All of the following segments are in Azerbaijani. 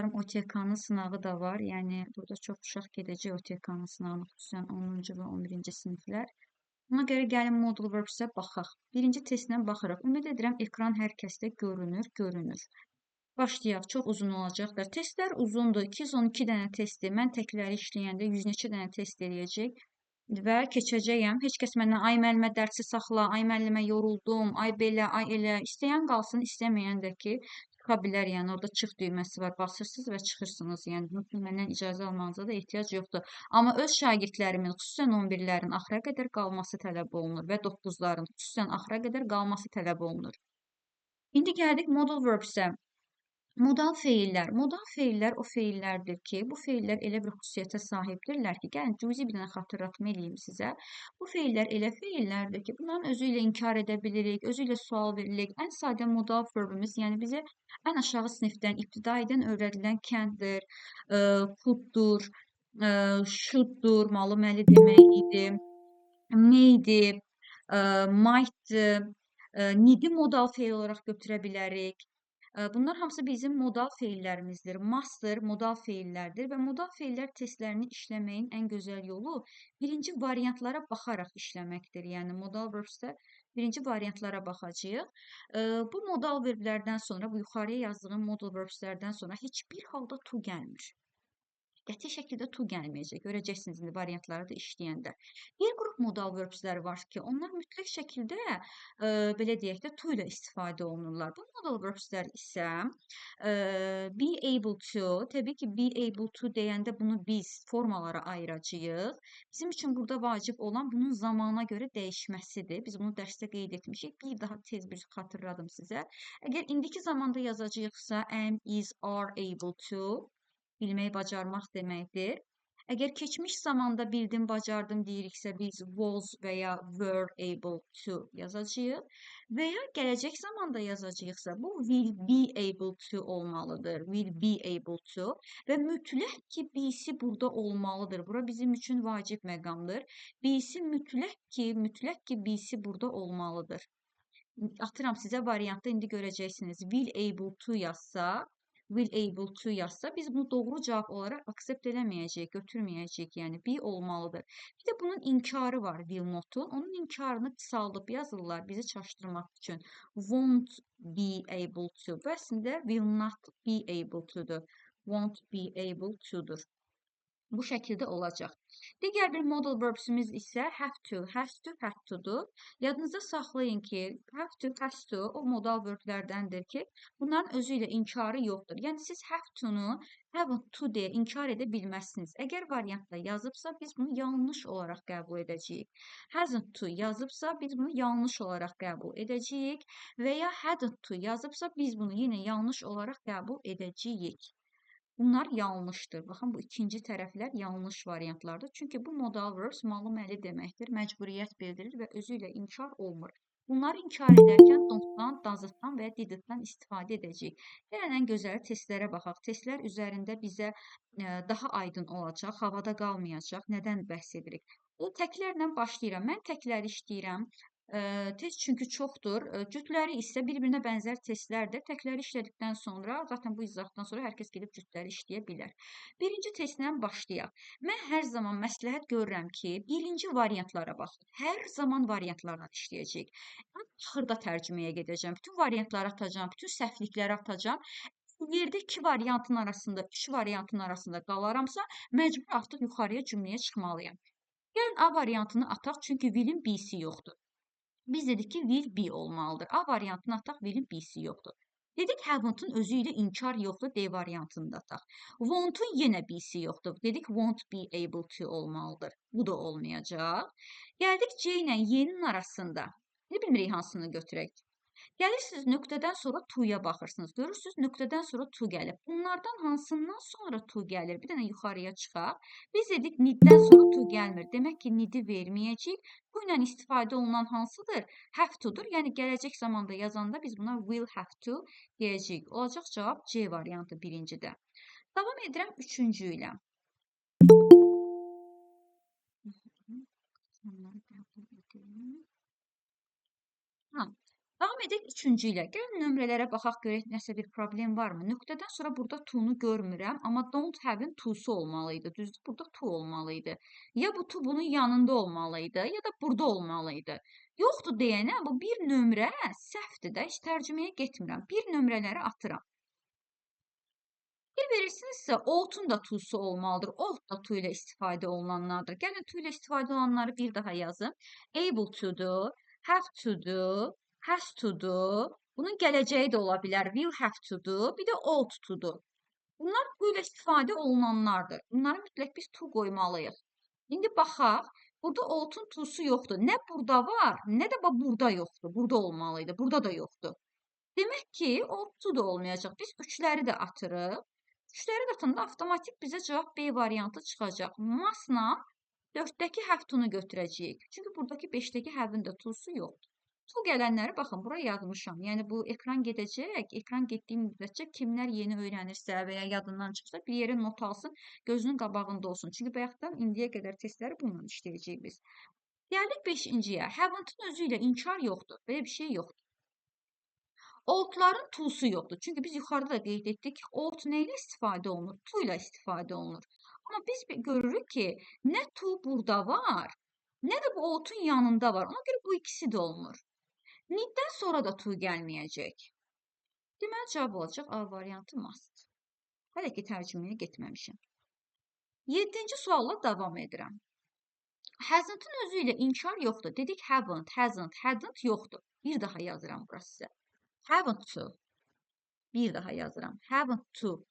OTK-nın sınağı da var. Yəni burada çox uşaq gedəcək OTK-nın sınağına, xüsusən 10-cu və 11-ci siniflər. Buna görə gəlin model verbs-ə baxaq. Birinci testlə baxırıq. Ümid edirəm ekran hər kəsdə görünür. Başlayaq. Çox uzun olacaqdır. Testlər uzundur. 212 dənə testdir. Mən təkləri işləyəndə 100 neçə dənə test eləyəcək və keçəcəyəm. Heç kəs məndən ay müəllimə dərsi saxla, ay müəllimə yoruldum, ay belə, ay elə. İstəyən qalsın, istəməyən də ki, çıxa bilər. Yəni orada çıx düyməsi var. Basırsınız və çıxırsınız. Yəni məndən icazə almanıza da ehtiyac yoxdur. Amma öz şagirdlərimin, xüsusən 11-lərin axıra qədər qalması tələb olunur və 9-ların xüsusən axıra qədər qalması tələb olunur. İndi gəldik modal verbs-ə. Modal feillər. Modal feillər o feillərdir ki, bu feillər elə bir xüsusiyyətə sahibdirlər ki, gəlin cüzi bir dənə xatırlatma eləyim sizə. Bu feillər elə feillərdir ki, bunların özü ilə inkar edə bilirik, özü ilə sual veririk. Ən sadə modal verbimiz, yəni bizə ən aşağı sinifdən, ibtidaidən öyrədilən can'dır, could'dur, should'dur, malı məli demək idi, may'di, might'dır, need'i modal feil olaraq götürə bilərik. Bunlar hamısı bizim modal feillərimizdir. Must'dır, modal feillərdir və modal feillər testlərini işləməyin ən gözəl yolu birinci variantlara baxaraq işləməkdir. Yəni modal verbsdə birinci variantlara baxacağıq. Bu modal verblərdən sonra, bu yuxarıya yazdığım modal verbslərdən sonra heç bir halda to gəlmir. Qəti şəkildə to gəlməyəcək. Görəcəksiniz indi variantları da işləyəndə. Bir qrup modal verbslər var ki, onlar mütləq şəkildə belə deyək də to ilə istifadə olunurlar. Bu modal verbslər isə be able to, təbii ki, be able to deyəndə bunu biz formalara ayıracağıq. Bizim üçün burada vacib olan bunun zamana görə dəyişməsidir. Biz bunu dərsdə qeyd etmişik. Bir daha tez bir xatırladım sizə. Əgər indiki zamanda yazacağıqsa am, is, are able to bilmək, bacarmaq deməkdir. Əgər keçmiş zamanda bildim, bacardım deyiriksə, biz was və ya were able to yazacağıq. Və ya gələcək zamanda yazacağıqsa, bu will be able to olmalıdır. Will be able to və mütləq ki, be'si burada olmalıdır. Bura bizim üçün vacib məqamdır. Be'si mütləq ki, be'si burada olmalıdır. Atıram sizə variantda indi görəcəksiniz. Will able to yazsa, biz bunu doğru cavab olaraq aksept eləməyəcəyik, götürməyəcəyik. Yəni, be olmalıdır. Bir də bunun inkarı var will not-un. Onun inkarını qısaldıb yazırlar bizi çaşdırmaq üçün. Won't be able to. Bu əslində will not be able to-dur. Won't be able to-dur. Bu şəkildə olacaq. Digər bir modal verbsimiz isə have to, has to, had to-dur. Yadınızda saxlayın ki, have to, has to o modal verblərdəndir ki, bunların özü ilə inkarı yoxdur. Yəni, siz have to-nu haven't to deyə inkar edə bilməzsiniz. Əgər variantda yazıbsa, biz bunu yanlış olaraq qəbul edəcəyik. Hasn't to yazıbsa, biz bunu yanlış olaraq qəbul edəcəyik. Və ya hadn't to yazıbsa, biz bunu yenə yanlış olaraq qəbul edəcəyik. Bunlar yanlışdır. Baxın, bu ikinci tərəflər yanlış variantlardır. Çünki bu modal verbs malı məli deməkdir, məcburiyyət bildirir və özü ilə inkar olmur. Bunları inkar edərkən don't-dan, doesn't-dan və ya didn't-dan istifadə edəcəyik. Gəlin ən gözəli testlərə baxaq. Testlər üzərində bizə daha aydın olacaq, havada qalmayacaq. Nədən bəhs edirik? Təklərlə başlayıram. Mən təkləri işləyirəm. Test çünki çoxdur. Cütləri isə bir-birinə bənzər testlərdir. Təkləri işlədikdən sonra, zaten bu izahdan sonra hər kəs gedib cütləri işləyə bilər. Birinci testlə başlayaq. Mən hər zaman məsləhət görürəm ki, birinci variantlara baxın. Hər zaman variantlarla işləyəcəyik. Axırda tərcüməyə gedəcəm. Bütün variantları atacağım, bütün səhvlikləri atacağım. Yerdə iki variantın arasında, üç variantın arasında qalaramsa, məcbur artıq yuxarıya cümləyə çıxmalıyam. Gəlin A variantını ataq, çünki will'in B'si yoxdur. Biz dedik ki, will be olmalıdır. A variantını ataq, will'in B'si yoxdur. Dedik, haven't-ın özü ilə inkar yoxdur, D variantını da ataq. Won't-un yenə B'si yoxdur. Dedik, won't be able to olmalıdır. Bu da olmayacaq. Gəldik C ilə Y-nin arasında. Ne bilmirik hansını götürək. Gəlirsiniz, nöqtədən sonra to-ya baxırsınız. Görürsünüz, nöqtədən sonra to gəlib. Bunlardan hansından sonra to gəlir? Bir dənə yuxarıya çıxaq. Biz dedik, need-dən sonra to gəlmir. Demək ki, need-i verməyəcəyik. Bu ilə istifadə olunan hansıdır? Have to-dur. Yəni, gələcək zamanda yazanda biz buna will have to deyəcəyik. Olacaq cavab C variantı birincidə. Davam edirəm üçüncü ilə. Davam edək üçüncü ilə. Gəlin nömrələrə baxaq görək nəsə bir problem varmı? Nöqtədən sonra burada to-nu görmürəm, amma don't have-in to-su olmalı idi. Düzdür? Burada to olmalı idi. Ya bu to bunun yanında olmalı idi, ya da burada olmalı idi. Yoxdur deyənə bu bir nömrə səhvdir də, heç tərcüməyə getmirəm. Bir nömrələri atıram. Bir verirsinizsə, ought-un da to-su olmalıdır. Ought da to ilə istifadə olunanlardır. Gəlin to ilə istifadə olanları bir daha yazın. Able to do, have to do, has to do. Bunun gələcəyi də ola bilər. Will have to do, bir də ought to do. Bunlar to ilə istifadə olunanlardır. Bunları mütləq biz to qoymalıyıq. İndi baxaq. Burada ought-un to-su yoxdur. Nə burada var, nə də burada yoxdur. Burada olmalıydı. Burada da yoxdur. Demək ki, ought-u da olmayacaq. Biz üçləri də atırıq. Üçləri də atanda avtomatik bizə cavab B variantı çıxacaq. Masla 4-dəki have to-nu götürəcəyik. Çünki buradakı 5-dəki have-in də to-su yoxdur. To gələnləri baxın, bura yazmışam. Yəni bu ekran gedəcək. Ekran getdiyi müddətcə kimlər yeni öyrənirsə və ya yadından çıxsa bir yerə not alsın, gözünün qabağında olsun. Çünki bayaqdan indiyə qədər testləri bununla işləyəcəyik biz. Gəldik 5-ciyə. Haven't-ın özü ilə inkar yoxdur. Belə bir şey yoxdur. Ought-ların to-su yoxdur. Çünki biz yuxarıda da qeyd etdik ki, ought nə ilə istifadə olunur? To ilə istifadə olunur. Amma biz görürük ki, nə to burada var, nə də bu ought-un yanında var. Ona görə bu ikisi də olmur. Need-dən sonra da to gəlməyəcək. Deməli, cavab olacaq A variantı must. Hələ ki, tərcüməyə getməmişəm. 7-ci sualla davam edirəm. Hasn't-ın özü ilə inkar yoxdur. Dedik haven't, hasn't, hadn't yoxdur. Bir daha yazıram burası sizə. Haven't to. Bir daha yazıram. Haven't to.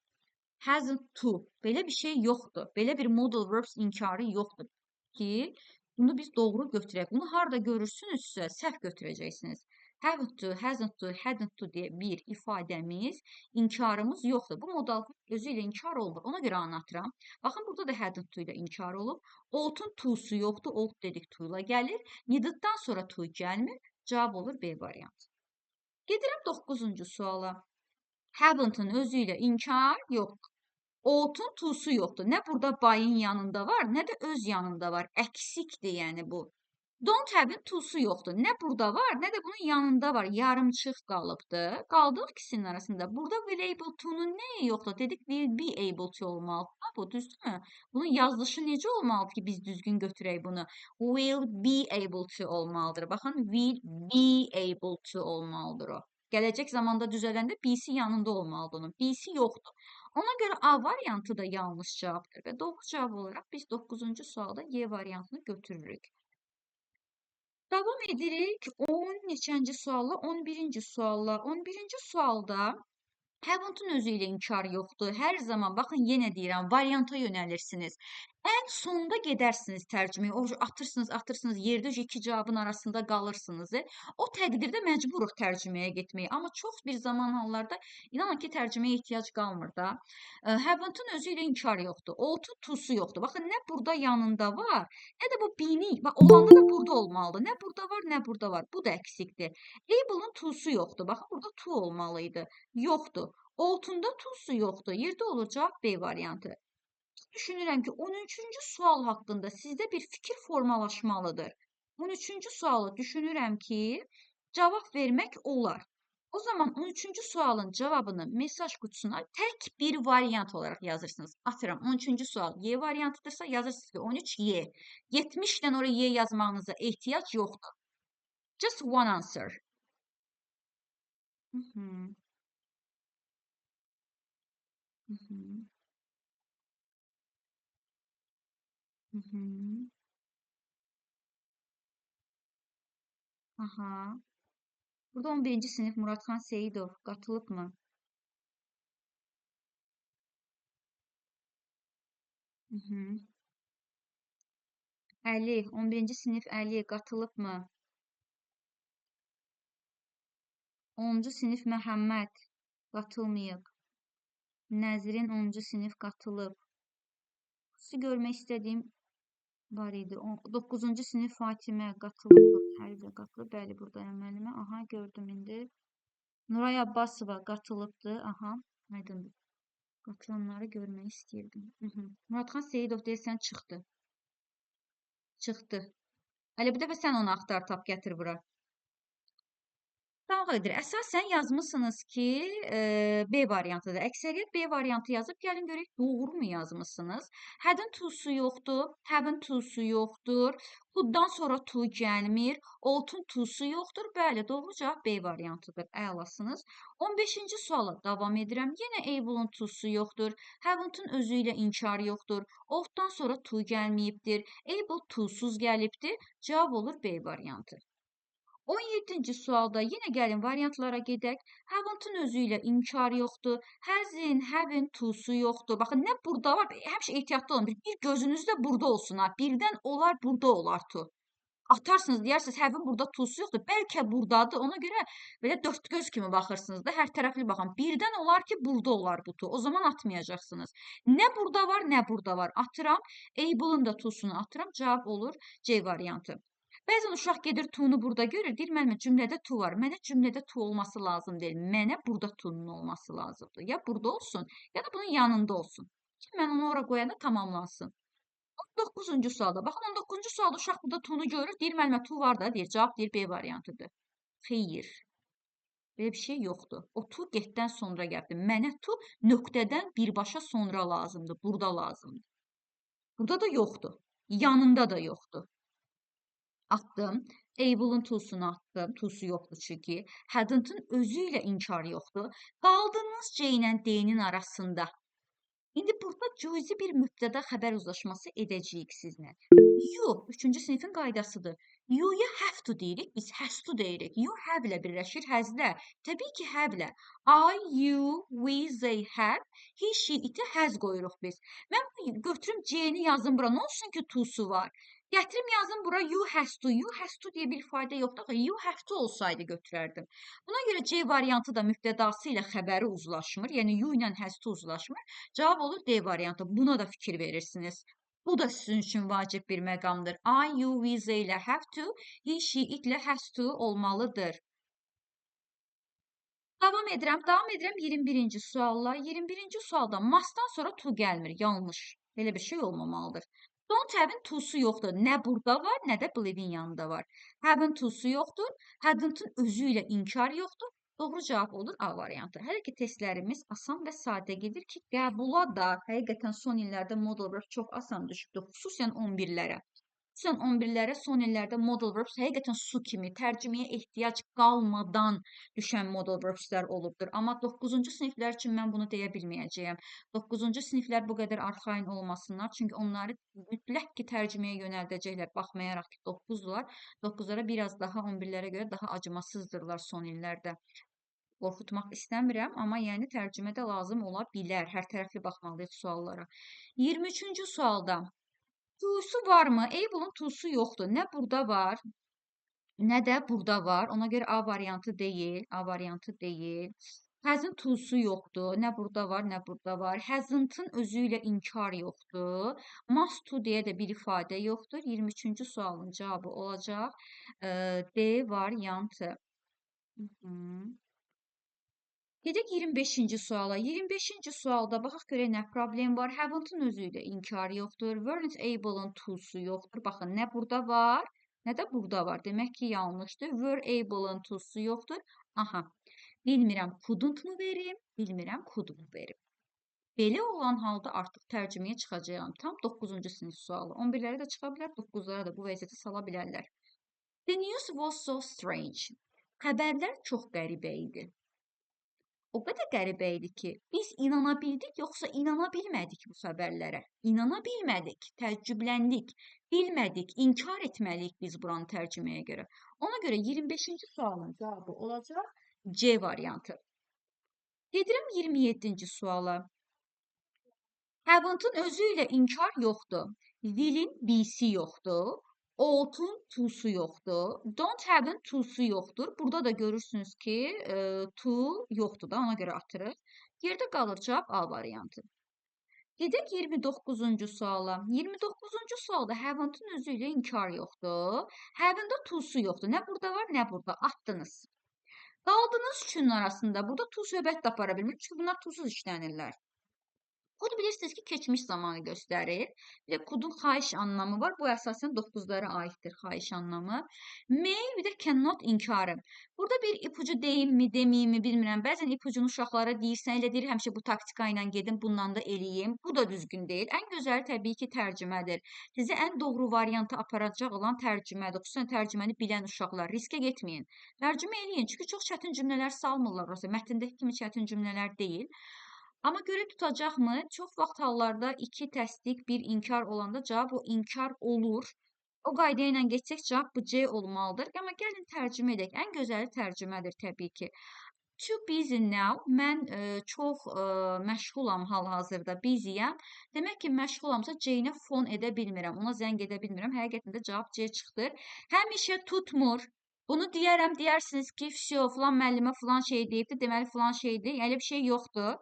Hasn't to. Belə bir şey yoxdur. Belə bir modal verbs inkarı yoxdur ki, bunu biz doğru götürək. Bunu harda görürsünüzsə, səhv götürəcəksiniz. Haven't to, hasn't to, hadn't to deyə bir ifadəmiz, inkarımız yoxdur. Bu modal özü ilə inkar olmur. Ona görə anlatıram. Baxın, burada da hadn't to ilə inkar olub. Ought-un to'su yoxdur. Ought dedik to ilə gəlir. Needed-dan sonra to gəlmir. Cavab olur B variantı. Gedirəm 9-cu suala. Haven't-ın özü ilə inkar yoxdur. Ought-un to'su yoxdur. Nə burada by'in yanında var, nə də öz yanında var. Əksikdir yəni bu. Don't have-in to'su yoxdur. Nə burada var, nə də bunun yanında var. Yarımçıq qalıbdır. Qaldıq ikisinin arasında. Burada will able to-nun nəyi yoxdur? Dedik will be able to olmalıdır. Bu düzdürmü? Bunun yazılışı necə olmalıdır ki, biz düzgün götürək bunu? Will be able to olmalıdır. Baxın, will be able to olmalıdır o. Gələcək zamanda düzələndə B-si yanında olmalıdır onun. B-si yoxdur. Ona görə A variantı da yanlış cavabdır və doğru cavab olaraq biz 9-cu sualda Y variantını götürürük. Davam edirik 10 neçənci sualla? 11-ci sualla. 11-ci sualda haven't-ın özü ilə inkar yoxdur. Hər zaman, baxın, yenə deyirəm, varianta yönəlirsiniz. Ən sonda gedərsiniz tərcüməyə. O atırsınız, yerdə iki cavabın arasında qalırsınız. O təqdirdə məcburuq tərcüməyə getməyə. Amma çox bir zaman hallarda inanın ki, tərcüməyə ehtiyac qalmır da. Haven't-ın özü ilə inkar yoxdur. Ought-un to'su yoxdur. Baxın, nə burada yanında var, nə də bu be-ni, olanda da burada olmalıdır. Nə burada var, nə burada var. Bu da əksikdir. Able-ın to'su yoxdur. Baxın, burada to olmalıydı. Yoxdur. Ought-unda to'su yoxdur. Yerdə olur cavab B variantı. Düşünürəm ki, 13-cü sual haqqında sizdə bir fikir formalaşmalıdır. 13-cü sualı düşünürəm ki, cavab vermək olar. O zaman 13-cü sualın cavabını mesaj qutusuna tək bir variant olaraq yazırsınız. Atıram, 13-cü sual Y variantıdırsa yazırsınız ki, 13 Y. 70-dən oraya Y yazmağınıza ehtiyac yoxdur. Just one answer. Hı -hı. Hı -hı. Hı -hı. Aha. Burada 11-ci sinif Muratxan Seyidov qatılıb mı? Hı -hı. Əli, 11-ci sinif Əli qatılıb mı? 10-cu sinif Məhəmməd qatılmayıb. Nəzrin 10-cu sinif qatılıb. Sizi görmək istədiyim var idi. 9-cu sinif Fatimə qatılıb. Hər birə qatılıb. Bəli, buradayım müəllimə. Aha, gördüm indi. Nuray Abbasova qatılıbdı. Aha, aydındır. Qatılanları görmək istəyirdim. Muratxan Seyidov deyəsən çıxdı. Çıxdı. Əli, bir dəfə sən onu axtar, tap gətir bura. Davam edir. Əsasən yazmısınız ki, B variantıdır. Əksəriyyət B variantı yazıb. Gəlin görək, doğru mu yazmısınız? Had'ın to'su yoxdur, have'ın to'su yoxdur. Could'dan sonra to gəlmir. Ould'un to'su yoxdur. Bəli, doğru cavab B variantıdır. Əlasınız. 15-ci suala davam edirəm. Yenə able'ın to'su yoxdur. Haven'ın özü ilə inkar yoxdur. Ould'dan sonra to gəlməyibdir. Able to'suz gəlibdir. Cavab olur B variantı. 17-ci sualda yenə gəlin variantlara gedək. Haven't-ın özü ilə inkar yoxdur. Has'in, have'in to'su yoxdur. Baxın, nə burada var? Həmişə ehtiyatlı olun. Bir gözünüzdə burada olsun ha. Birdən olar, burada olar to. Atarsınız, deyirsiniz, have'in burada to'su yoxdur. Bəlkə buradadır. Ona görə belə dörd göz kimi baxırsınız da, hər tərəfli baxın. Birdən olar ki, burada olar bu to. O zaman atmayacaqsınız. Nə burada var, nə burada var. Atıram. Able'ın da to'sunu atıram. Cavab olur C variantı. Bəzən uşaq gedir to-nu burada görür, deyir müəllimə cümlədə to var. Mənə cümlədə to olması lazım deyil. Mənə burada to-nun olması lazımdır. Ya burada olsun, ya da bunun yanında olsun. Ki mən onu ora qoyanda tamamlansın. 19-cu sualda. Baxın 19-cu sualda uşaq burada to-nu görür, deyir müəllimə to var da, deyir. Cavab deyir B variantıdır. Xeyr. Belə bir şey yoxdur. O to getdən sonra gəldi. Mənə to nöqtədən birbaşa sonra lazımdır. Burada lazımdır. Burada da yoxdur. Yanında da yoxdur. Atdım. Able'ın to'sunu atdım. To'su yoxdur çünki. Hadn't-ın özü ilə inkar yoxdur. Qaldınız C ilə D-nin arasında. İndi burada cüzi bir mübtəda xəbər uzlaşması edəcəyik sizlə. You 3-cü sinifin qaydasıdır. You'ya have to deyirik, biz has to deyirik. You have ilə birləşir həzlə. Təbii ki, have ilə. I, you, we, they, have. He, she, it has qoyuruq biz. Mən götürüm C-ni yazım bura. Nə olsun ki, to'su var? Gətirim yazım bura you has to. You has to deyə bir fayda yoxdur. You have to olsaydı götürərdim. Buna görə C variantı da mübtədası ilə xəbəri uzlaşmır. Yəni you ilə has to uzlaşmır. Cavab olur D variantı. Buna da fikir verirsiniz. Bu da sizin üçün vacib bir məqamdır. I, you, we, they ilə have to, he, she, it ilə has to olmalıdır. Davam edirəm 21-ci sualla. 21-ci sualda must'dan sonra to gəlmir. Yanlış. Belə bir şey olmamalıdır. Don't have-in to'su yoxdur. Nə burada var, nə də believe-in yanında var. Have-in to'su yoxdur. Hadn't-ın özü ilə inkar yoxdur. Doğru cavab olur A variantı. Hələ ki testlərimiz asan və sadə gedir ki, qəbula da həqiqətən son illərdə model verb çox asan düşübdür, xüsusən 11-lərə. Xüsusən 11-lərə son illərdə model verbs həqiqətən su kimi tərcüməyə ehtiyac qalmadan düşən model verbslər olubdur. Amma 9-cu siniflər üçün mən bunu deyə bilməyəcəyəm. 9-cu siniflər bu qədər arxain olmasınlar, çünki onları mütləq ki tərcüməyə yönəldəcəklər, baxmayaraq ki 9-dular. 9-lara biraz daha 11-lərə görə daha acımasızdırlar son illərdə. Qorxutmaq istəmirəm, amma yəni tərcümə də lazım ola bilər. Hər tərəfli baxmalıyıq suallara. 23-cü sualda to'su varmı? Able'ın to'su yoxdur. Nə burada var, nə də burada var. Ona görə A variantı deyil. A variantı deyil. Has'ın to'su yoxdur. Nə burada var, nə burada var. Hasn't-ın özü ilə inkar yoxdur. Must to deyə də bir ifadə yoxdur. 23-cü sualın cavabı olacaq D variantı. Gedək 25-ci suala. 25-ci sualda baxaq görək nə problem var. Haven't-ın özü ilə inkar yoxdur. Weren't able-ın to'su yoxdur. Baxın, nə burada var, nə də burada var. Demək ki, yanlışdır. Were able-ın to'su yoxdur. Aha, bilmirəm couldn't-mu verim, bilmirəm could-mu verim. Belə olan halda artıq tərcüməyə çıxacağım. Tam 9-cu sinif sualı. 11-lərə də çıxa bilər, 9-lara da bu vəziyyəti sala bilərlər. The news was so strange. Xəbərlər çox qəribə idi. O qədər qəribə idi ki, biz inana bildik, yoxsa inana bilmədik bu xəbərlərə. İnana bilmədik, təəccübləndik, bilmədik, inkar etməliyik biz buranı tərcüməyə görə. Ona görə 25-ci sualın cavabı olacaq C variantı. Gedirəm 27-ci suala. Haven't-ın özü ilə inkar yoxdur. Will'in B'si yoxdur. Ould'un to'su yoxdur. Don't have-in to'su yoxdur. Burada da görürsünüz ki, to yoxdur da, ona görə atırıq. Yerdə qalır cavab A variantı. Gedək 29-cu suala. 29-cu sualda haven't-ın özü ilə inkar yoxdur. Have-in-də to'su yoxdur. Nə burada var, nə burada. Atdınız. Qaldınız üçünün arasında. Burada to söhbət də apara bilmir. Çünki bunlar to'suz işlənirlər. Kod bilirsiniz ki keçmiş zamanı göstərir. Bir də kodun xahiş anlamı var. Bu əsasən 9-lara aiddir xahiş anlamı. May, bir də cannot inkarı. Burada bir ipucu deyimmi, deməyimmi bilmirəm. Bəzən ipucunu uşaqlara deyirsən, elə deyir həmişə bu taktika ilə gedim, bundan da eləyim. Bu da düzgün deyil. Ən gözəli təbii ki tərcümədir. Sizi ən doğru variantı aparacaq olan tərcümədir. Xüsusən tərcüməni bilən uşaqlar riskə getməyin. Tərcümə eləyin. Çünki çox çətin cümlələr salmırlar orası. Mətndəki kimi çətin cümlələr deyil. Amma görə tutacaqmı? Çox vaxt hallarda 2 təsdiq, 1 inkar olanda cavab o inkar olur. O qayda ilə geçsək cavab bu C olmalıdır. Amma gəlin tərcümə edək. Ən gözəli tərcümədir təbii ki. Too busy now. Mən çox məşğulam hal-hazırda, busy-yəm. Demək ki, məşğulamsa C-nə fon edə bilmirəm, ona zəng edə bilmirəm. Həqiqətən də cavab C çıxdır. Həmişə tutmur. Bunu deyərəm, deyərsiniz ki, vsyo, filan müəllimə filan şey deyibdi, deməli filan şeydir. Yəni bir şey yoxdur.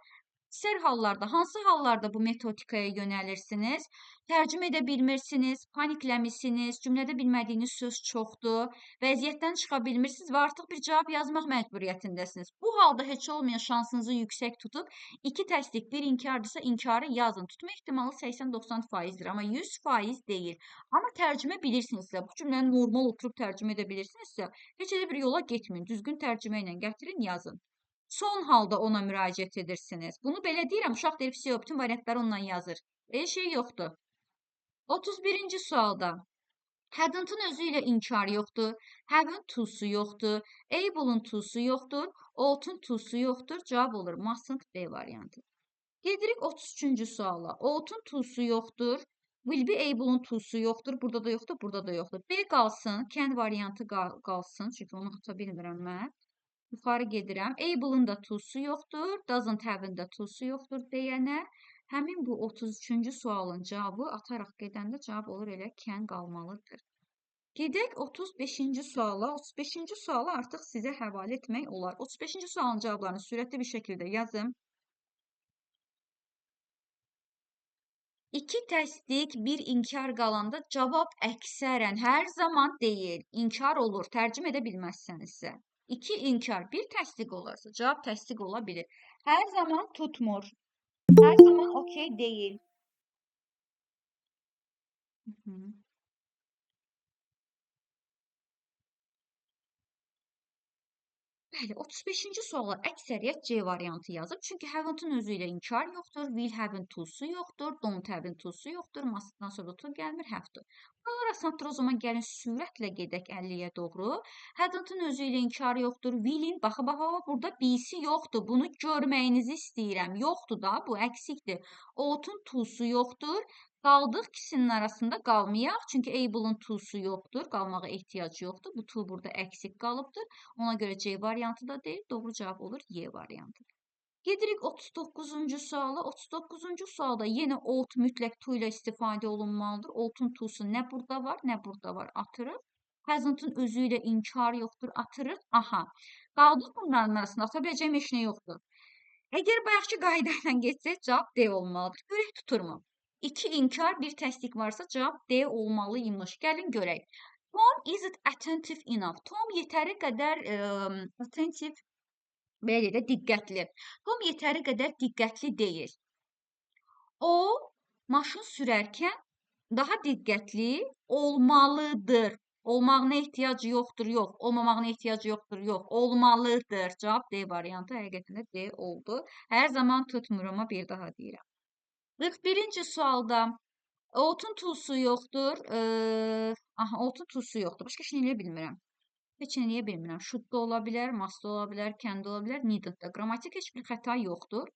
Əksər hallarda, hansı hallarda bu metodikaya yönəlirsiniz? Tərcümə edə bilmirsiniz, panikləmisiniz, cümlədə bilmədiyiniz söz çoxdur, vəziyyətdən çıxa bilmirsiniz və artıq bir cavab yazmaq məcburiyyətindəsiniz. Bu halda heç olmayan şansınızı yüksək tutub 2 təsdiq, 1 inkardırsa inkarı yazın. Tutma ehtimalı 80-90%dir, amma 100% deyil. Amma tərcümə bilirsinizsə, bu cümləni normal oturub tərcümə edə bilirsinizsə, heç elə bir yola getməyin. Düzgün tərcümə ilə gətirin, yazın. Son halda ona müraciət edirsiniz. Bunu belə deyirəm, uşaq deyir, vsyo, bütün variantları ondan yazır. Şey yoxdur. 31-ci sualda. Hadn't-ın özü ilə inkar yoxdur. Haven't to'su yoxdur. Able'ın to'su yoxdur. Ought-ın to'su yoxdur. Cavab olur mustn't, B variantı. Gedirik 33-cü suala. Ought-ın to'su yoxdur. Will be able'ın to'su yoxdur. Burada da yoxdur, burada da yoxdur. B qalsın, can variantı qalsın. Çünki onu tuta bilmirəm mən. Yuxarı gedirəm. Able'ın da to'su yoxdur. Doesn't have-ın da to'su yoxdur deyənə həmin bu 33-cü sualın cavabı ataraq gedəndə cavab olur elə can qalmalıdır. Gedək 35-ci suala. 35-ci sualı artıq sizə həvalə etmək olar. 35-ci sualın cavablarını sürətli bir şəkildə yazım. 2 təsdiq, 1 inkar qalanda cavab əksərən hər zaman deyil, inkar olur. Tərcümə edə bilməzsənizsə. 2 inkar, 1 təsdiq olarsa cavab təsdiq ola bilir. Hər zaman tutmur. Hər zaman okey deyil. Bəli, 35-ci suala əksəriyyət C variantı yazıb. Çünki haven't-ın özü ilə inkar yoxdur, will have-ın to'su yoxdur, don't have-ın to'su yoxdur, must'dan sonra to gəlmir, have to. Buralar asandır, o zaman gəlin sürətlə gedək 50-yə doğru. Hadn't-ın özü ilə inkar yoxdur, will-in, baxa, burada B-si yoxdur, bunu görməyinizi istəyirəm. Yoxdur da, bu əksikdir. Ought-ın to'su yoxdur. Qaldıq ikisinin arasında qalmayaq. Çünki able'ın to'su yoxdur. Qalmağa ehtiyac yoxdur. Bu to burada əksik qalıbdır. Ona görə C variantı da deyil. Doğru cavab olur Y variantı. Gedirik 39-cu suala. 39-cu sualda yenə ought mütləq to ilə istifadə olunmalıdır. Ought-un to'su nə burada var, nə burada var. Atırıq. Hasn't-ın özü ilə inkar yoxdur. Atırıq. Aha. Qaldıq bunların arasında. Ata biləcəyim heç nə yoxdur. Əgər bayaqki qayda ilə getsək, cavab D olmalıdır. Görək tuturmu? 2 inkar, 1 təsdiq varsa cavab D olmalıymış. Gəlin görək. Tom isn't attentive enough. Tom yetəri qədər attentive, belə də diqqətli. Tom yetəri qədər diqqətli deyil. O, maşın sürərkən daha diqqətli olmalıdır. Olmağına ehtiyac yoxdur, yox. Olmamağına ehtiyac yoxdur, yox. Olmalıdır. Cavab D variantı həqiqətən də D oldu. Hər zaman tutmur, amma bir daha deyirəm. 41-ci sualda ought-un to'su yoxdur. Ought-un to'su yoxdur. Başqa heç nə eləyə bilmirəm. Heç nə eləyə bilmirəm. Should da ola bilər, must da ola bilər, can da ola bilər, needed da. Qrammatik heç bir xəta yoxdur.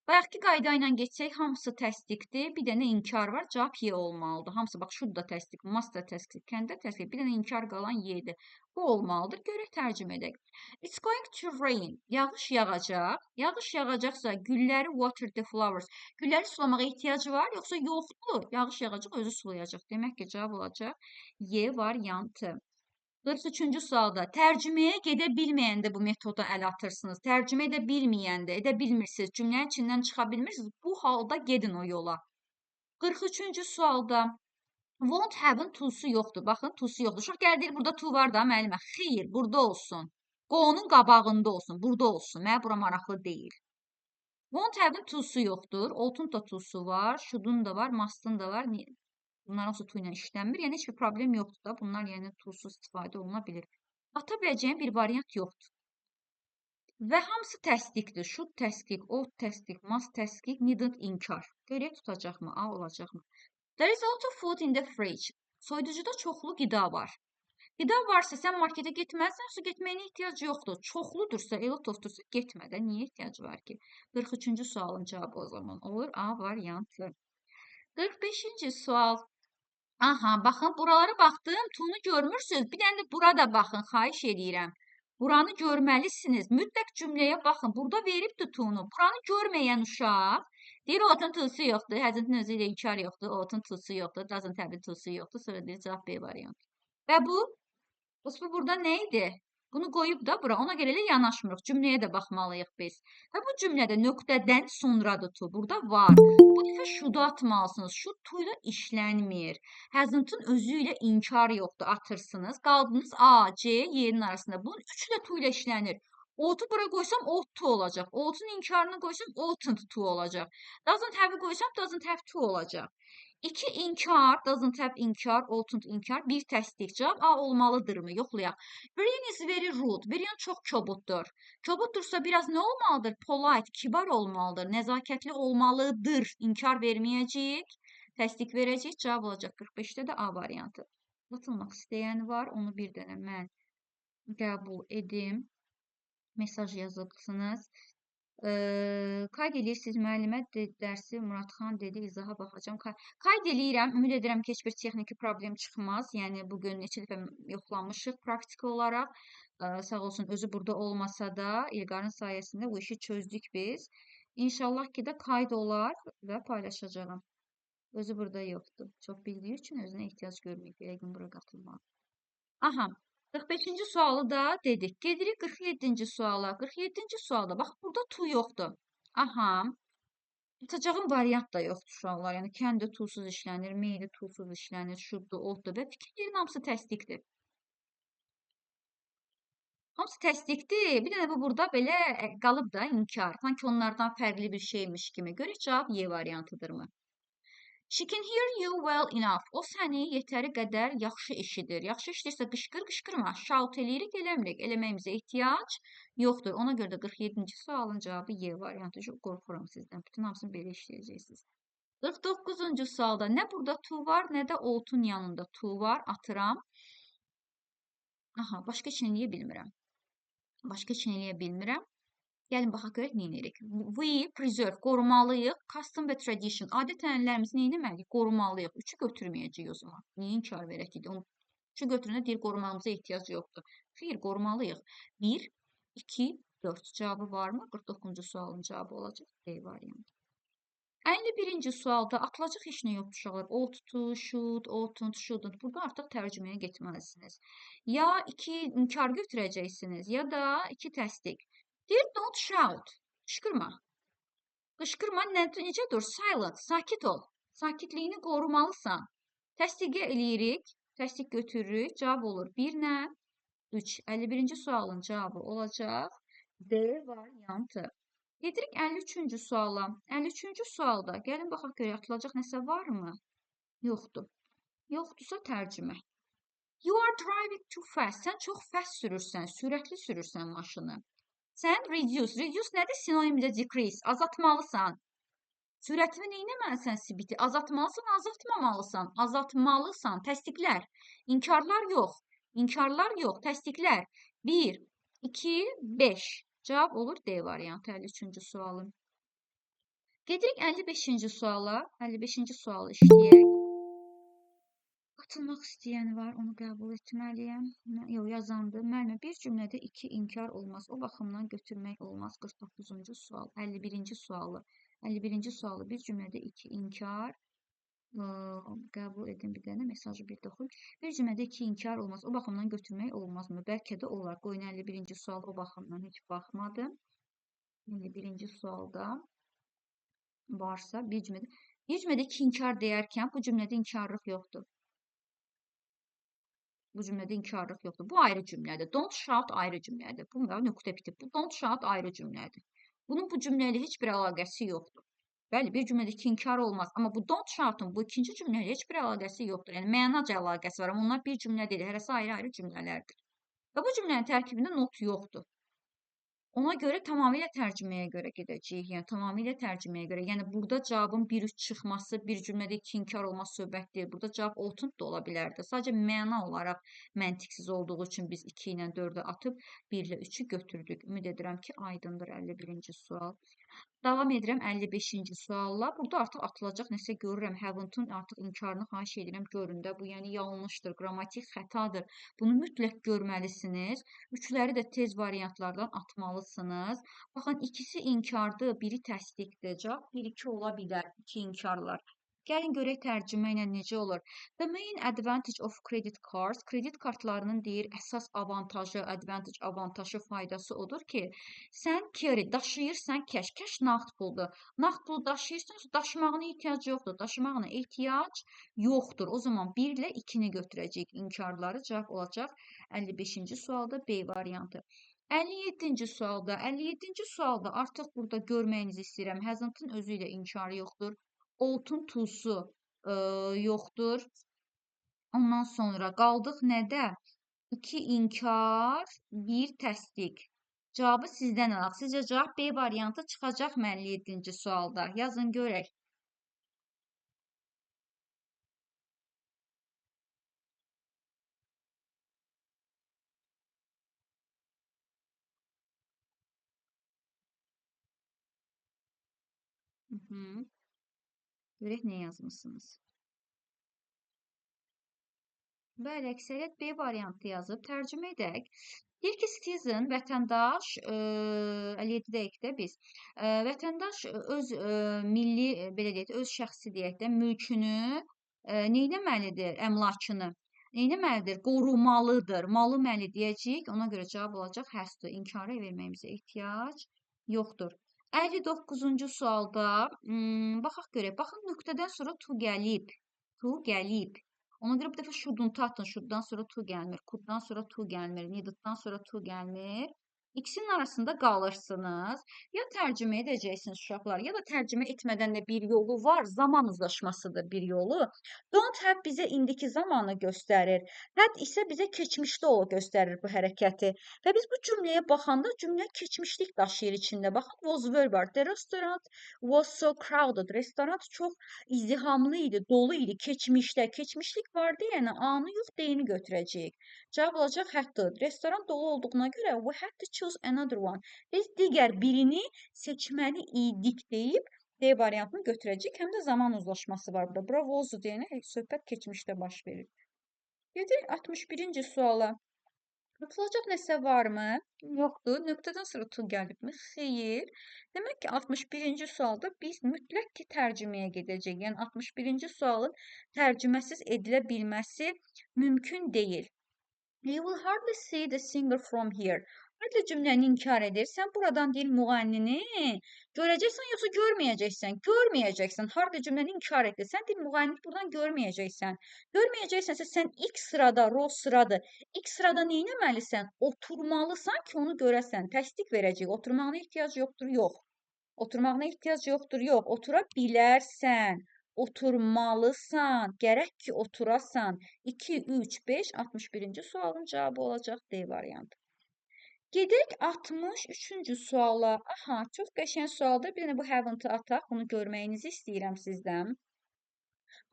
Bayaqki qayda ilə geçsək, hamısı təsdiqdir. Bir dənə inkar var. Cavab Y olmalıdır. Hamısı bax, should da təsdiq, must da təsdiq, can da təsdiq. Bir dənə inkar qalan Y-dir. Bu olmalıdır. Görək tərcümə edək. It's going to rain. Yağış yağacaq. Yağış yağacaqsa gülləri water the flowers. Gülləri sulamağa ehtiyacı var, yoxsa yoxdur? Yağış yağacaq, özü sulayacaq. Demək ki, cavab olacaq Y variantı. 43-cü sualda tərcüməyə gedə bilməyəndə bu metoda əl atırsınız. Tərcümə edə bilməyəndə, edə bilmirsiniz, cümlənin içindən çıxa bilmirsiniz. Bu halda gedin o yola. 43-cü sualda won't have-ın to'su yoxdur. Baxın, to'su yoxdur. Uşaq gəlir, burada to var da müəllimə. Xeyr, burada olsun. Go-nun qabağında olsun, burada olsun. Mənə bura maraqlı deyil. Won't have-ın to'su yoxdur. Ought-un da to'su var. Should-un da var. Must-un da var. Bunlar hamısı to ilə işlənmir. Yəni heç bir problem yoxdur da. Bunlar yəni to'suz istifadə oluna bilir. Ata biləcəyim bir variant yoxdur. Və hamısı təsdiqdir. Should təsdiq, ought təsdiq, must təsdiq, needn't inkar. Görək tutacaqmı? A olacaqmı? There is a lot of food in the fridge. Soyuducuda çoxlu qida var. Qida varsa sən marketə getməlisən, yoxsa getməyinə ehtiyac yoxdur. Çoxludursa, a lot of-dursa getmə də. Niyə ehtiyac var ki? 43-cü sualın cavabı o zaman olur A variantı. 45-ci sual. Aha, baxın, buralara baxdım, tunu görmürsünüz. Bir dənə də burada baxın, xahiş edirəm. Buranı görməlisiniz. Mütləq cümləyə baxın. Burada veribdir tunu. Buranı görməyən uşaq deyir, otun tusu yoxdur, həzin özü ilə inkar yoxdur, otun tusu yoxdur, doesn't have tusu yoxdur. Sonra deyir, cavab B variantı. Və bu burada nə idi? Bunu qoyub da bura. Ona görə də yanaşmırıq. Cümləyə də baxmalıyıq biz. Və bu cümlədə nöqtədən sonradır to. Burada var. Bu dəfə should atmalısınız. Should to ilə işlənmir. Hasn't-ın özü ilə inkar yoxdur. Atırsınız. Qaldınız A, C, Y-nin arasında. Bunun üçü də to ilə işlənir. Ought-u bura qoysam ought to olacaq. Ought-un inkarını qoysam oughtn't to olacaq. Doesn't have-ı qoysam doesn't have to olacaq. 2 inkar, doesn't have inkar, oughtn't inkar, bir təsdiq. Cavab A olmalıdırmı? Yoxlayaq. Brian is very rude. Brian çox kobuddur. Kobudursa biraz nə olmalıdır? Polite, kibar olmalıdır. Nəzakətli olmalıdır. İnkar verməyəcəyik. Təsdiq verəcəyik. Cavab olacaq 45-də də A variantı. Atılmaq istəyən var. Onu bir dənə mən qəbul edim. Mesaj yazıbsınız. Qayd edirsiniz müəllimə dərsi Muradxan dedi, izaha baxacağım. Qayd edirəm, ümid edirəm ki, heç bir texniki problem çıxmaz. Yəni bugün neçə dəfə yoxlanmışıq praktiki olaraq. Sağ olsun özü burada olmasa da İlqarın sayəsində bu işi çözdük biz. İnşallah ki də qayd olar və paylaşacağım. Özü burada yoxdur. Çox bildiyi üçün özünə ehtiyac görməyib. Yəqin bura qatılmalı. Aha. 45-ci sualı da dedik. Gedirik 47-ci suala. 47-ci sualda bax burada to yoxdur. Aha. Tutacağım variant da yoxdur uşaqlar. Yəni kəndi to'suz işlənir, meyli to'suz işlənir, should-dur, ought-dur və fikirlərin hamısı təsdiqdir. Hamısı təsdiqdir. Bir dənə bu burada belə qalıb da inkar. Sanki onlardan fərqli bir şeymiş kimi. Görək cavab Y variantıdırmı? She can hear you well enough. O səni yetəri qədər yaxşı eşidir. Yaxşı eşidirsə qışqır, qışqırma. Shout eləyirik, eləmirik. Eləməyimizə ehtiyac yoxdur. Ona görə də 47-ci sualın cavabı Y variantı. Çox qorxuram sizdən. Bütün hamısını belə işləyəcəksiniz. 49-cu sualda nə burada to var, nə də ought-un yanında to var. Atıram. Aha, başqa heç nə eləyə bilmirəm. Başqa heç nə eləyə bilmirəm. Gəlin baxaq görək nə edirik. We preserve, qorumalıyıq. Custom və tradition, adət-ənənələrimizi nə etməliyik? Qorumalıyıq. 3-ü götürməyəcəyik o zaman. Niyə inkar verək ki? 3-ü götürəndə deyir, qorumamıza ehtiyac yoxdur. Xeyr, qorumalıyıq. 1, 2, 4 cavabı varmı? 49-cu sualın cavabı olacaq. D variantı. 51-ci sualda atılacaq heç nə yoxdur uşaqlar. Ought to, should, oughtn't, shouldn't. Burada artıq tərcüməyə getməlisiniz. Ya 2 inkar götürəcəksiniz, ya da 2 təsdiq. Deyir, don't shout. Qışqırma. Qışqırma, necə dur? Silent, sakit ol. Sakitliyini qorumalısan. Təsdiqə eləyirik. Təsdiq götürürük. Cavab olur 1 nə? 3. 51-ci sualın cavabı olacaq. D variantı. Gedirik 53-cü suala. 53-cü sualda gəlin baxaq görək atılacaq nəsə varmı? Yoxdur. Yoxdursa tərcümə. You are driving too fast. Sən çox fast sürürsən, sürətli sürürsən maşını. Sən reduce. Reduce nədir? Sinonimdə decrease. Azaltmalısan. Sürətini neynəməlisən sibiti? Azaltmalısan, azaltmamalısan. Azaltmalısan. Təsdiqlər. İnkarlar yox. İnkarlar yox. Təsdiqlər. 1, 2, 5. Cavab olur D variantı 53-cü sualın. Gedirik 55-ci suala. 55-ci sualı işləyək. Atılmaq istəyən var, onu qəbul etməliyəm. Yox, yazandı. Müəllimə, bir cümlədə 2 inkar olmaz. O baxımdan götürmək olmaz. 49-cu sual, 51-ci sualı. 51-ci sualı bir cümlədə 2 inkar. Qəbul edin bir dənə, mesajı bir də oxuyum. Bir cümlədə 2 inkar olmaz. O baxımdan götürmək olmazmı? Bəlkə də olar. Qoyun 51-ci sual o baxımdan heç baxmadım. 51-ci sualda varsa bir cümlədə 2 inkar deyərkən bu cümlədə inkarlıq yoxdur. Bu cümlədə inkarlıq yoxdur. Bu ayrı cümlədir. Don't shout ayrı cümlədir. Bu nöqtə bitib. Bu don't shout ayrı cümlədir. Bunun bu cümlə ilə heç bir əlaqəsi yoxdur. Bəli, bir cümlədəki inkar olmaz. Amma bu don't shout-un bu ikinci cümlə ilə heç bir əlaqəsi yoxdur. Yəni mənaca əlaqəsi var. Amma onlar bir cümlə deyil. Hərəsi ayrı-ayrı cümlələrdir. Və bu cümlənin tərkibində not yoxdur. Ona görə tamamilə tərcüməyə görə gedəcəyik. Yəni tamamilə tərcüməyə görə. Yəni burada cavabın 1-3 çıxması, bir cümlədə iki inkar olması söhbət deyil. Burada cavab ought da ola bilərdi. Sadəcə məna olaraq məntiqsiz olduğu üçün biz 2 ilə 4-ü atıb 1 ilə 3-ü götürdük. Ümid edirəm ki, aydındır 51-ci sual. Davam edirəm 55-ci sualla. Burada artıq atılacaq nəsə görürəm. Haven't-un artıq inkarını xahiş edirəm görün də. Bu yəni yanlışdır, qrammatik xətadır. Bunu mütləq görməlisiniz. Üçləri də tez variantlardan atmalısınız. Baxın, ikisi inkardır, biri təsdiqdir. Cavab 1-2 ola bilər. 2 inkarlar. Gəlin görək tərcümə ilə necə olur. The main advantage of credit cards, kredit kartlarının deyir əsas avantajı, avantajı, faydası odur ki, sən carry daşıyırsan cash, cash nağd puldur. Nağd pul daşıyırsan, daşımağına ehtiyac yoxdur. Daşımağına ehtiyac yoxdur. O zaman 1 ilə 2-ni götürəcəyik. İnkarları cavab olacaq 55-ci sualda B variantı. 57-ci sualda, 57-ci sualda artıq burada görməyinizi istəyirəm. Hasn't-ın özü ilə inkarı yoxdur. Ought-un to'su yoxdur. Ondan sonra qaldıq nədə? 2 inkar, 1 təsdiq. Cavabı sizdən alaq. Sizcə cavab B variantı çıxacaqmı 57-ci sualda? Yazın görək. Görək nə yazmışsınız. Bəli, əksəriyyət B variantı yazıb. Tərcümə edək. Deyir ki, citizen, vətəndaş, 57 dəqiqdə biz, vətəndaş öz milli, belə deyək, öz şəxsi deyək də, mülkünü neynəməlidir, əmlakını? Neynəməlidir? Qorumalıdır. Malı məli deyəcəyik. Ona görə cavab olacaq has to. İnkara verməyimizə ehtiyac yoxdur. 59-cu sualda baxaq görək. Baxın, nöqtədən sonra to gəlib. To gəlib. Ona görə bu dəfə shouldn't atın. Should'dan sonra to gəlmir. Could'dan sonra to gəlmir. Needed'dan sonra to gəlmir. İkisinin arasında qalırsınız. Ya tərcümə edəcəksiniz uşaqlar, ya da tərcümə etmədən də bir yolu var. Zaman uzlaşmasıdır bir yolu. Don't have bizə indiki zamanı göstərir. Had isə bizə keçmişdə o göstərir bu hərəkəti. Və biz bu cümləyə baxanda cümlə keçmişlik daşıyır içində. Baxın, was verb var. The restaurant was so crowded. Restoran çox izdihamlı idi, dolu idi. Keçmişdə. Keçmişlik vardı, yəni anı yox, deyini götürəcəyik. Cavab olacaq had to. Restoran dolu olduğuna görə we had to choose another one. Biz digər birini seçməli idik deyib D variantını götürəcəyik. Həm də zaman uzlaşması var burada. Bura was deyənə söhbət keçmişdə baş verir. Gedirik 61-ci suala. Tutulacaq nəsə varmı? Yoxdur. Nöqtədən sonra to gəlibmi? Xeyr. Demək ki, 61-ci sualda biz mütləq ki, tərcüməyə gedəcəyik. Yəni 61-ci sualın tərcüməsiz edilə bilməsi mümkün deyil. You will hardly see the singer from here. Hardly cümləni inkar edir. Sən buradan deyil müğənnini görəcəksən yoxsa görməyəcəksən? Görməyəcəksən. Hardly cümləni inkar edir. Sən deyil müğənnini buradan görməyəcəksən. Görməyəcəksənsə sən ilk sırada, row sıradır. İlk sırada nə etməlisən? Oturmalısan ki, onu görəsən. Təsdiq verəcək. Oturmağına ehtiyac yoxdur, yox. Oturmağına ehtiyac yoxdur, yox. Otura bilərsən. Oturmalısan, gərək ki, oturasan. 2, 3, 5, 61-ci sualın cavabı olacaq D variantı. Gedək 63-cü suala. Aha, çox qəşəng sualdır. Bir dənə bu haven't-ı ataq. Bunu görməyinizi istəyirəm sizdən.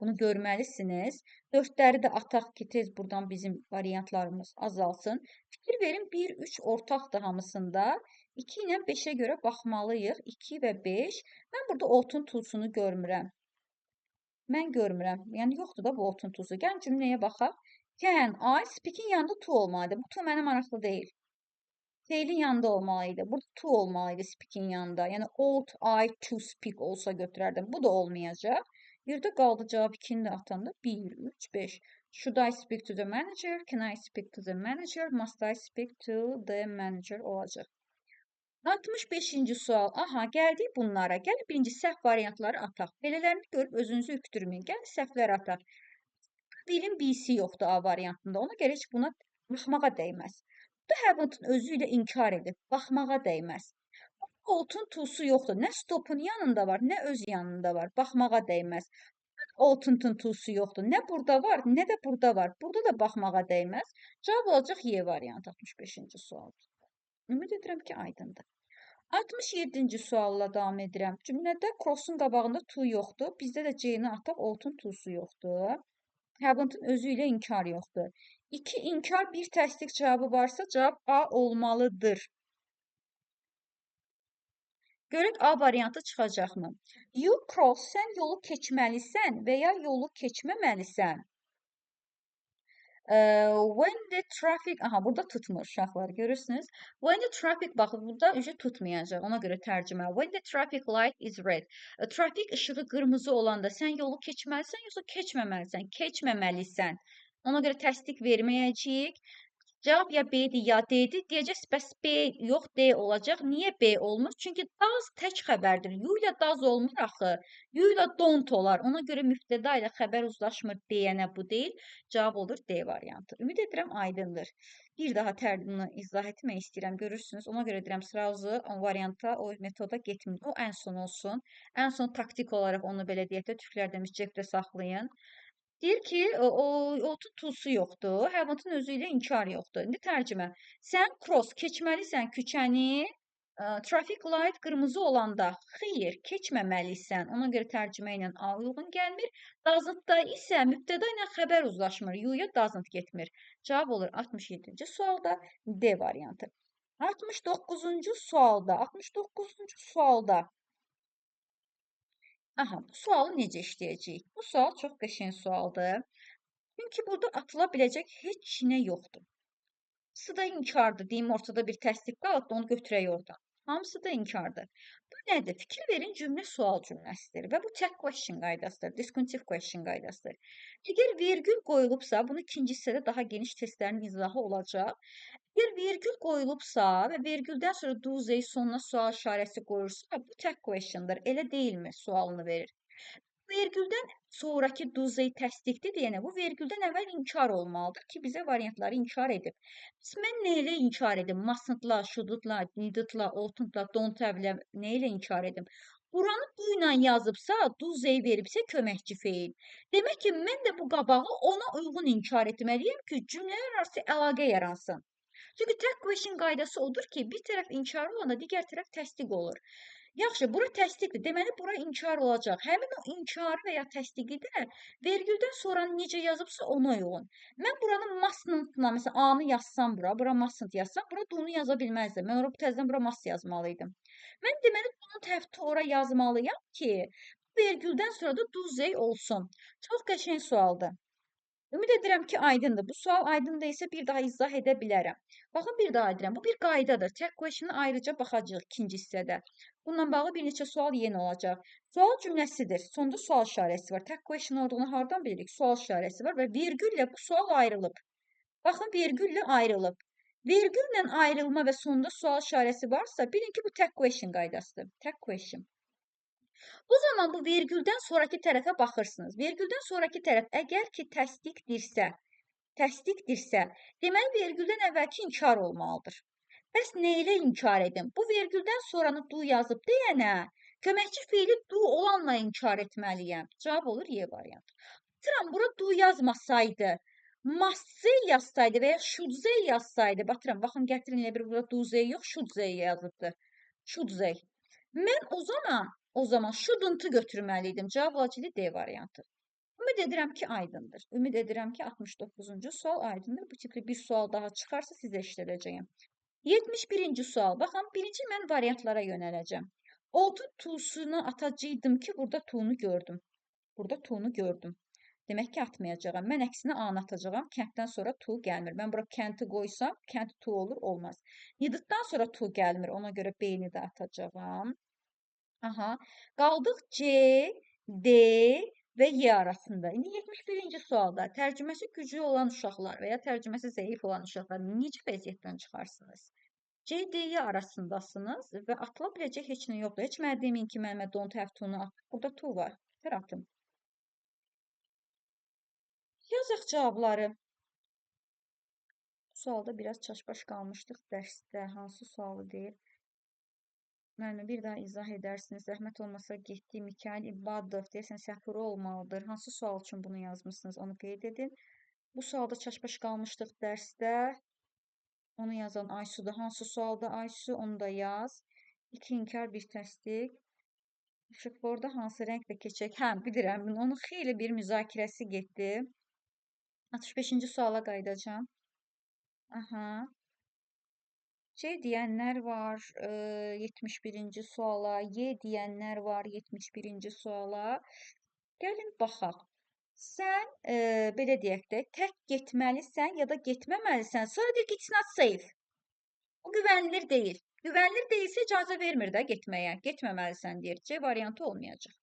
Bunu görməlisiniz. 4-ləri də ataq ki, tez buradan bizim variantlarımız azalsın. Fikir verin, 1, 3 ortaqdır hamısında. 2 ilə 5-ə görə baxmalıyıq. 2 və 5. Mən burada ought-un to'sunu görmürəm. Mən görmürəm. Yəni yoxdur da bu ought-un to'su. Gəlin cümləyə baxaq. Can, I, speak-in yanında to olmalıdır. Bu to mənə maraqlı deyil. Feilin yanında olmalıydı. Burada to olmalıydı speak-in yanında. Yəni ought I to speak olsa götürərdim. Bu da olmayacaq. Yerdə qaldı cavab 2-ni də atanda 1, 3, 5. Should I speak to the manager? Can I speak to the manager? Must I speak to the manager olacaq. 65-ci sual. Aha, gəldik bunlara. Gəlin birinci səhv variantları ataq. Belələrini görüb özünüzü üktürməyin. Gəlin səhvləri ataq. Dilin B-si yoxdur A variantında. Ona görə heç buna baxmağa dəyməz. Bu da haven't-ın özü ilə inkar edib. Baxmağa dəyməz. Ought-un to'su yoxdur. Nə stopun yanında var, nə öz yanında var. Baxmağa dəyməz. Ought-un to'su yoxdur. Nə burada var, nə də burada var. Burada da baxmağa dəyməz. Cavab olacaq Y variantı 65-ci sual. Ümid edirəm ki, aydındır. 67-ci sualla davam edirəm. Cümlədə cross-un qabağında to yoxdur. Bizdə də C-ni ataq, ought-un to'su yoxdur. Have-ın özü ilə inkar yoxdur. 2 inkar, 1 təsdiq cavabı varsa, cavab A olmalıdır. Görək A variantı çıxacaqmı? You cross, sən yolu keçməlisən və ya yolu keçməməlisən. When the traffic, aha burada tutmur uşaqlar, görürsünüz. When the traffic, baxın burada ücə tutmayacaq, ona görə tərcümə. When the traffic light is red. Trafik ışığı qırmızı olanda sən yolu keçməlisən, yoxsa keçməməlisən? Keçməməlisən. Ona görə təsdiq verməyəcəyik. Cavab ya B'dir ya D'dir. Deyəcəksiniz, bəs B yox, D olacaq. Niyə B olmur? Çünki does tək xəbərdir. You ilə does olmur axı. You ilə don't olar. Ona görə mübtəda ilə xəbər uzlaşmır deyənə bu deyil. Cavab olur D variantı. Ümid edirəm aydındır. Bir daha tərdini izah etmək istəyirəm. Görürsünüz. Ona görə deyirəm sırası o varianta, o metoda getməyin. O ən son olsun. Ən son taktik olaraq onu belə deyək də türklər demiş cepdə saxlayın. Deyir ki, otun tulsu yoxdur, heyvanatın özü ilə inkar yoxdur. İndi tərcümə. Sən cross keçməlisən küçəni, traffic light qırmızı olanda. Xeyr, keçməməlisən. Ona görə tərcümə ilə A uyğun gəlmir. Doesn't-da isə mübtəda ilə xəbər uzlaşmır. You-ya doesn't getmir. Cavab olur 67-ci sualda D variantı. 69-cu sualda, 69-cu sualda. Aha, bu sualı necə işləyəcəyik? Bu sual çox qəşəng sualdır. Çünki burada atıla biləcək heç nə yoxdur. Hamısı da inkardır. Deyim, ortada bir təsdiq qalıb da onu götürək oradan. Hamısı da inkardır. Bu nədir? Fikir verin, cümlə sual cümləsidir və bu tək question qaydasıdır, disjunctive question qaydasıdır. Əgər vergül qoyulubsa, bunu ikinci hissədə daha geniş testlərin izahı olacaq. Əgər vergül qoyulubsa və vergüldən sonra do say sonuna sual işarəsi qoyursa, bu tək questiondır. Elə deyilmi? Sualını verir. Vergüldən sonraki do say təsdiqdir deyənə, bu vergüldən əvvəl inkar olmalıdır ki, bizə variantları inkar edib. Biz mən nə ilə inkar edim? Mustn't-la, shouldn't-la, needed-la, oughtn't-la, don't have-la nə ilə inkar edim? Buranı bu ilə yazıbsa, do say veribsə köməkçi feil. Demək ki, mən də bu qabağı ona uyğun inkar etməliyəm ki, cümlələr arası əlaqə yaransın. Çünki tək question qaydası odur ki, bir tərəf inkar olanda digər tərəf təsdiq olur. Yaxşı, bura təsdiqdir. Deməli, bura inkar olacaq. Həmin o inkarı və ya təsdiqi də vergüldən sonra necə yazıbsa ona uyğun. Mən buranın mustn't-la, məsələn, A-nı yazsam bura mustn't yazsam, bura do-nu yaza bilməzdim. Mən orada təzədən bura must yazmalıydım. Mən deməli, don't have-to ora yazmalıyam ki, vergüldən sonra da do say olsun. Çox qəşəng sualdır. Ümid edirəm ki, aydındır. Bu sual aydın deyilsə bir daha izah edə bilərəm. Baxın, bir daha edirəm. Bu bir qaydadır. Tək question-a ayrıca baxacağıq ikinci hissədə. Bununla bağlı bir neçə sual yenə olacaq. Sual cümləsidir. Sonda sual işarəsi var. Tək question olduğunu hardan bilirik? Sual işarəsi var və vergüllə bu sual ayrılıb. Baxın, vergüllə ayrılıb. Vergüllə ayrılma və sonda sual işarəsi varsa, bilin ki, bu tək question qaydasıdır. Tək question. Bu zaman bu vergüldən sonraki tərəfə baxırsınız. Vergüldən sonraki tərəf əgər ki təsdiqdirsə, deməli vergüldən əvvəlki inkar olmalıdır. Bəs nə ilə inkar edim? Bu vergüldən sonranı do yazıb deyənə, köməkçi fiili do olanla inkar etməliyəm. Cavab olur Y variantı. Batıram, bura do yazmasaydı, must say yazsaydı və ya should say yazsaydı, batıram, baxın, gətirin elə bir burada do say yox, should say yazıbdır. Should say. Mən o zaman shouldn't-ı götürməliydim. Cavab olacaqdı D variantı. Ümid edirəm ki, aydındır. Ümid edirəm ki, 69-cu sual aydındır. Bu tipli bir sual daha çıxarsa sizə işlədəcəyəm. 71-ci sual. Baxın, birinci mən variantlara yönələcəm. Ought-un to'sunu atacaqdım ki, burada to'nu gördüm. Burada to'nu gördüm. Demək ki, atmayacağam. Mən əksinə A-nı atacağam. Kənddən sonra to gəlmir. Mən bura kəndi qoysam, kənd to olur, olmaz. Needed-dan sonra to gəlmir. Ona görə B-ni də atacağam. Aha. Qaldıq C, D və Y arasında. İndi 71-ci sualda tərcüməsi güclü olan uşaqlar və ya tərcüməsi zəif olan uşaqlar necə vəziyyətdən çıxarsınız? C, D, Y arasındasınız və atıla biləcək heç nə yoxdur. Heç mənə deməyin ki, mənə don't have to-nu at. Burada to var. Ver atım. Yazaq cavabları. Bu sualda biraz çaşbaş qalmışdıq dərsdə. Hansı sualı deyir? Müəllimə, bir daha izah edərsiniz. Zəhmət olmasa getdi Mikail İbadov deyəsən səhv olmalıdır. Hansı sual üçün bunu yazmısınız? Onu qeyd edin. Bu sualda çaşbaş qalmışdıq dərsdə. Onu yazan Aysu'da. Hansı sualda Aysu? Onu da yaz. İki inkar, bir təsdiq. İşıqforda hansı rənglə keçək? Hə, bilirəm. Onun xeyli bir müzakirəsi getdi. 65-ci suala qayıdacağam. Aha. C deyənlər var 71-ci suala, Y deyənlər var 71-ci suala. Gəlin baxaq. Sən belə deyək də, tək getməlisən ya da getməməlisən. Sonra deyir ki, it's not safe. O güvənilir deyil. Güvənilir deyilsə icazə vermir də getməyə. Getməməlisən deyir. C variantı olmayacaq.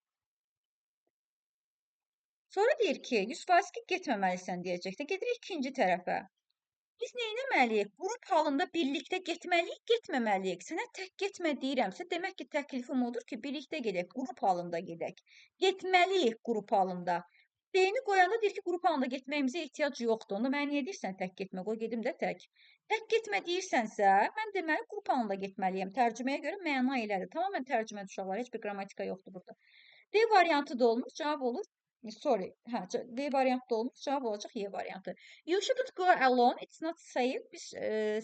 Sonra deyir ki, 100% ki, getməməlisən deyəcək də. Gedirik ikinci tərəfə. Biz neynəməliyik? Qrup halında birlikdə getməliyik, getməməliyik. Sənə tək getmə deyirəmsə, demək ki, təklifim odur ki, birlikdə gedək, qrup halında gedək. Getməliyik qrup halında. Beyni qoyanda deyir ki, qrup halında getməyimizə ehtiyac yoxdur. Onda mənə niyə deyirsən tək getmə? Qoy gedim də tək. Tək getmə deyirsənsə, mən deməli qrup halında getməliyəm. Tərcüməyə görə məna elədir. Tamamilə tərcümədir uşaqlar, heç bir qrammatika yoxdur burada. D variantı da olmuş, cavab olur. Sorry. Hə, D variantı da olmuş, cavab olacaq Y variantı. You shouldn't go alone. It's not safe.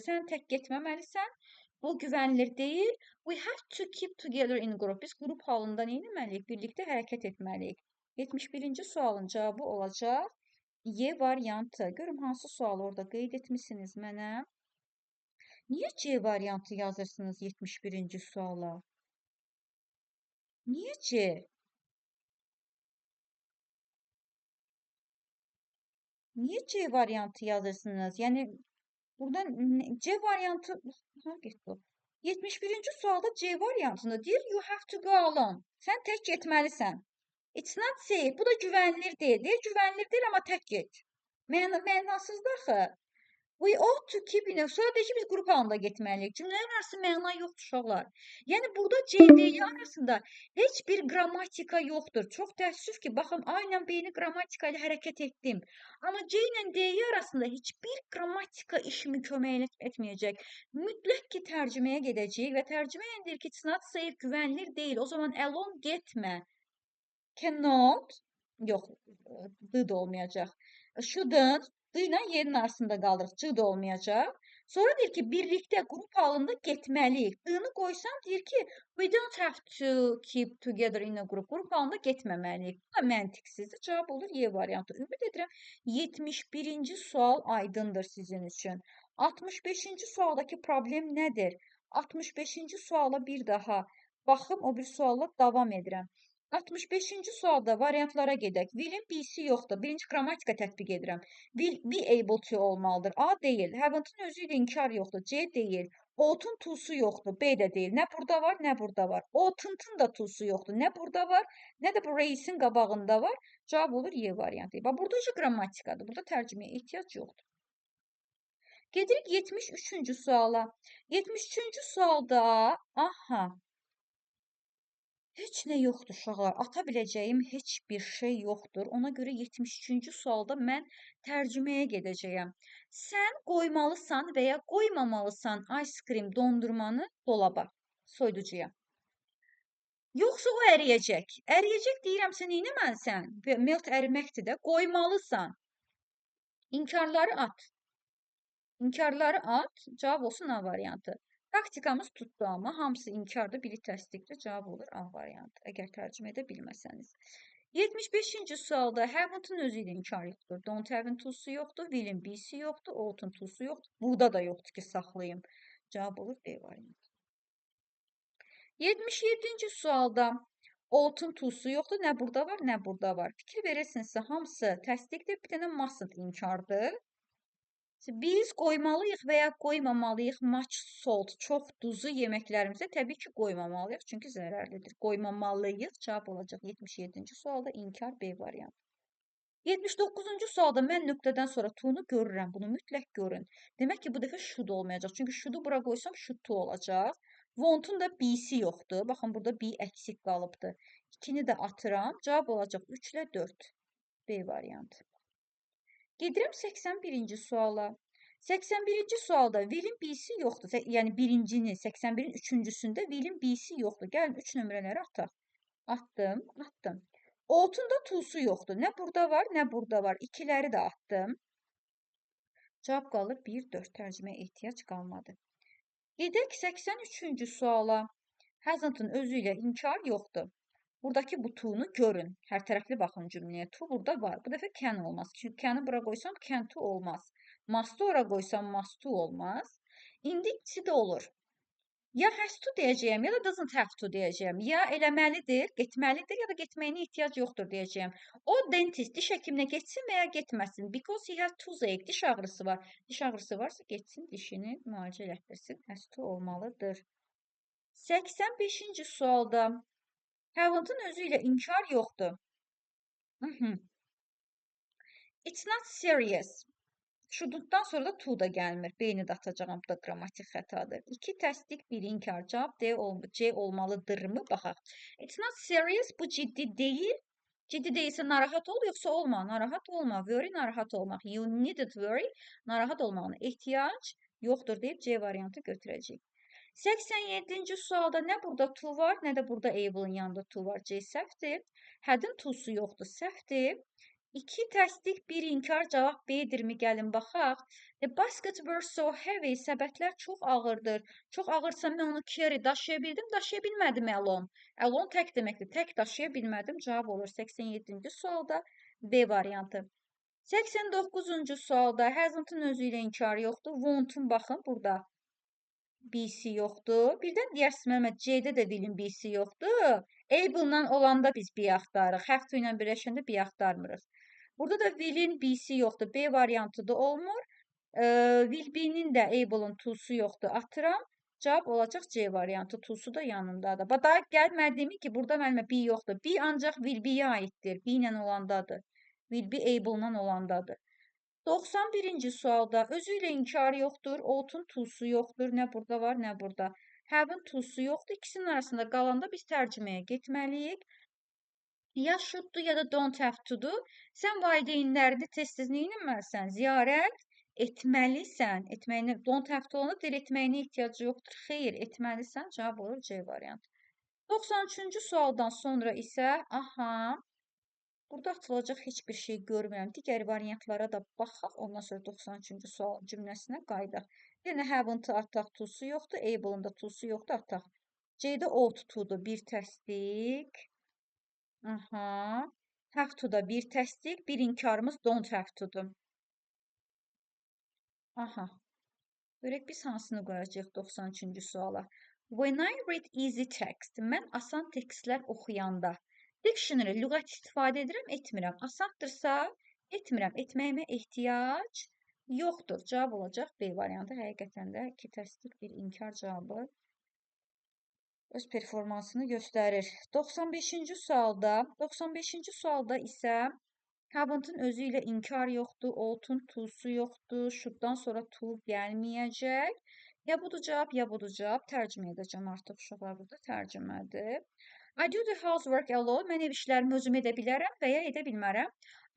Sən tək getməməlisən. Bu güvənilir deyil. We have to keep together in group. Biz qrup halında nə etməliyik? Birlikdə hərəkət etməliyik. 71-ci sualın cavabı olacaq Y variantı. Görüm hansı sualı orada qeyd etmişsiniz mənə. Niyə C variantı yazırsınız 71-ci suala? Niyə C? Niyə C variantı yazırsınız? Yəni buradan C variantı ha getdi. 71-ci sualda C variantında deyir you have to go alone. Sən tək getməlisən. It's not safe. Bu da güvənilir deyil. Deyir güvənilir deyil amma tək get. Mənasızdır axı. We ought to keep in a... Sonra deyir ki, biz qrup halında getməliyik. Cümlənin arası məna yoxdur, uşaqlar. Yəni, burada C ilə D arasında heç bir qrammatika yoxdur. Çox təəssüf ki, baxın, aynen beyni qrammatika ilə hərəkət etdim. Amma C ilə D arasında heç bir qrammatika işimi kömək etməyəcək. Mütləq ki, tərcüməyə gedəcəyik və tərcüməyə deyir ki, it's not safe, güvənilir deyil. O zaman alone getmə. Cannot, yox, D da olmayacaq. Shouldn't, D ilə yerin arasında qalırıq. C da olmayacaq. Sonra deyir ki, birlikdə qrup halında getməliyik. D-ni qoysam deyir ki, we don't have to keep together in a group. Qrup halında getməməliyik. Bu da məntiqsizdir. Cavab olur Y variantı. Ümid edirəm 71-ci sual aydındır sizin üçün. 65-ci sualdakı problem nədir? 65-ci suala bir daha baxım, o bir sualla davam edirəm. 65-ci sualda variantlara gedək. Will'in B'si yoxdur. Birinci qrammatika tətbiq edirəm. Will be able to olmalıdır. A deyil. Haven't-ın özü ilə inkar yoxdur. C deyil. Ought-un to'su yoxdur. B də deyil. Nə burada var, nə burada var. Ought-ın da to'su yoxdur. Nə burada var, nə də bu race'in qabağında var. Cavab olur Y variantı. Bax, burada ucu qrammatikadır. Burada tərcüməyə ehtiyac yoxdur. Gedirik 73-cü suala. 73-cü sualda, aha, heç nə yoxdur uşaqlar. Ata biləcəyim heç bir şey yoxdur. Ona görə 73-cü sualda mən tərcüməyə gedəcəyəm. Sən qoymalısan və ya qoymamalısan ice cream dondurmanı dolaba, soyuducuya. Yoxsa o əriyəcək. Əriyəcək deyirəmsə neynəməlisən? Melt əriməkdir də. Qoymalısan. İnkarları at. İnkarları at. Cavab olsun A variantı. Taktikamız tutdu amma hamısı inkardır, biri təsdiqdir. Cavab olur A variantı. Əgər tərcümə edə bilməsəniz. 75-ci sualda haven't-ın özü ilə inkar yoxdur. Don't have-ın to'su yoxdur. Will'in B'si yoxdur. Ought-ın to'su yoxdur. Burada da yoxdur ki, saxlayım. Cavab olur B variantı. 77-ci sualda ought-ın to'su yoxdur. Nə burada var, nə burada var. Fikir verirsinizsə hamısı təsdiqdir. Bir dənə mustn't inkardır. Biz qoymalıyıq və ya qoymamalıyıq much salt, çox duzu yeməklərimizə təbii ki, qoymamalıyıq, çünki zərərlidir. Qoymamalıyıq, cavab olacaq 77-ci sualda inkar B variantı. 79-cu sualda mən nöqtədən sonra to-nu görürəm, bunu mütləq görün. Demək ki, bu dəfə should olmayacaq, çünki should-u bura qoysam should to olacaq. Want-un da B-si yoxdur, baxın burada B əksik qalıbdır. 2-ni də atıram, cavab olacaq 3 ilə 4 B variantı. Gedirəm 81-ci suala. 81-ci sualda Will'in B'si yoxdur. Yəni birincinin 81-in üçüncüsündə Will'in B'si yoxdur. Gəlin 3 nömrələri ataq. Atdım, atdım. Oltun da T'su yoxdur. Nə burada var, nə burada var. İkiləri də atdım. Cavab qalır 1, 4. Tərcüməyə ehtiyac qalmadı. Gedək 83-cü suala. Hasn't-ın özü ilə inkar yoxdur. Buradakı bu to-nu görün. Hər tərəfli baxın cümləyə. To burada var. Bu dəfə can olmaz. Çünki can'ı bura qoysam can to olmaz. Must-ı ora qoysam must to olmaz. İndi ikisi də olur. Ya has to deyəcəyəm, ya da doesn't have to deyəcəyəm. Ya eləməlidir, getməlidir, ya da getməyinə ehtiyac yoxdur deyəcəyəm. O dentist diş həkiminə getsin və ya getməsin. Because he has toothache, diş ağrısı var. Diş ağrısı varsa getsin, dişini müalicə elətdirsin. Has to olmalıdır. 85-ci sualda haven't-ın özü ilə inkar yoxdur. It's not serious. Shouldn't-dan sonra da to da gəlmir. B-ni də atacağam. Bu da qrammatik xətadır. 2 təsdiq, 1 inkar. Cavab C olmalıdırmı? Baxaq. It's not serious. Bu ciddi deyil. Ciddi deyilsə narahat ol, yoxsa olma. Narahat olma. Worry, narahat olmaq. You needed worry. Narahat olmağına ehtiyac yoxdur deyib C variantı götürəcəyik. 87-ci sualda nə burada to var, nə də burada able-ın yanında to var. C səhvdir. Had-ın to-su yoxdur. Səhvdir. 2 təsdiq, 1 inkar, cavab B-dirmi? Gəlin baxaq. The basket were so heavy. Səbətlər çox ağırdır. Çox ağırsa mən onu carry daşıya bildim, daşıya bilmədim alone. Alone tək deməkdir. Tək daşıya bilmədim. Cavab olur 87-ci sualda B variantı. 89-cu sualda hasn't-ın özü ilə inkar yoxdur. Won't-un baxın burada. B-si yoxdur. Birdən deyərsiniz, Məhəmməd, C-də də Will'in B-si yoxdur. Able-la olanda biz B axtarırıq. Have to ilə birləşəndə B axtarmırıq. Burada da Will'in B-si yoxdur. B variantı da olmur. Will B-nin də able-ın to-su yoxdur. Atıram. Cavab olacaq C variantı. To-su da yanındadır. Daha gəlmədiyimi ki, burada mənim B yoxdur. B ancaq Will B-yə aiddir. B ilə olandadır. Will B able-la olandadır. 91-ci sualda özü ilə inkar yoxdur. Out'un to-su yoxdur. Nə burada var, nə burada. Have-ın to-su yoxdur. İkisinin arasında qalanda biz tərcüməyə getməliyik. Ya should-dur, ya da don't have to-dur. Sən valideynlərini tez-tez neyləməlisən? Ziyarət etməlisən. Etməyinə, don't have to olanda dil etməyinə ehtiyacı yoxdur. Xeyr, etməlisən. Cavab olur C variantı. 93-cü sualdan sonra isə, burada atılacaq heç bir şey görmürəm. Digər variantlara da baxaq. Ondan sonra 93-cü sual cümləsinə qaydaq. Yenə haven't-ı ataq, to-su yoxdur. Able-ın da to-su yoxdur, ataq. C-də ought to-dur. Bir təsdiq. Have to-da bir təsdiq. Bir inkarımız don't have to-dur. Görək biz hansını qoyacaq 93-cü suala. When I read easy text, mən asan tekstlər oxuyanda dictionary, lüğət istifadə edirəm, etmirəm. Asandırsa, etmirəm. Etməyimə ehtiyac yoxdur. Cavab olacaq B variantı. Həqiqətən də 2 təsdiq, 1 inkar cavabı öz performansını göstərir. 95-ci sualda isə haven't-ın özü ilə inkar yoxdur, out'un to-su yoxdur, should'dan sonra to gəlməyəcək. Ya budur cavab, ya budur cavab. Tərcümə edəcəm artıq uşaqlar, burada tərcümədir. I do the housework alone. Mən ev işlərimi özüm edə bilərəm və ya edə bilmərəm.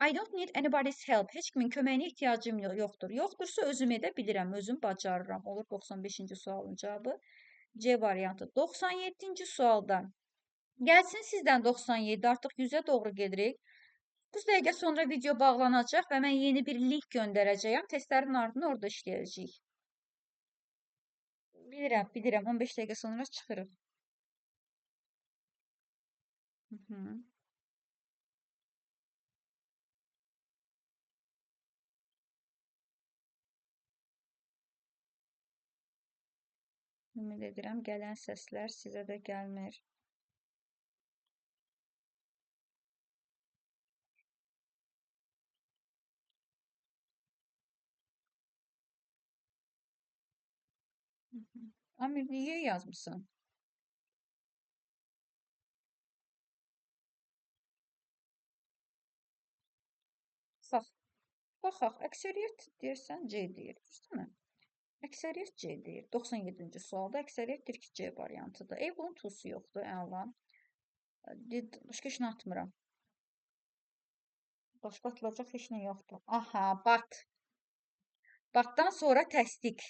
I don't need anybody's help. Heç kimin köməyinə ehtiyacım yoxdur. Yoxdursa özüm edə bilirəm, özüm bacarıram. Olur 95-ci sualın cavabı. C variantı. 97-ci sualda. Gəlsin sizdən 97, artıq 100-ə doğru gedirik. 9 dəqiqə sonra video bağlanacaq və mən yeni bir link göndərəcəyəm. Testlərin ardını orada işləyəcəyik. Bilirəm. 15 dəqiqə sonra çıxırıq. Ümid edirəm gələn səslər sizə də gəlmir. Amir, niyə yazmısan? Baxaq, əksəriyyət deyirsən C deyir, düzdürmü? Əksəriyyət C deyir. 97-ci sualda əksəriyyət deyir ki, C variantıdır. Able-ın to-su yoxdur, əla. Başqa heç nə atmıram. Başqa atılacaq heç nə yoxdur. But. Batdan sonra təsdiq.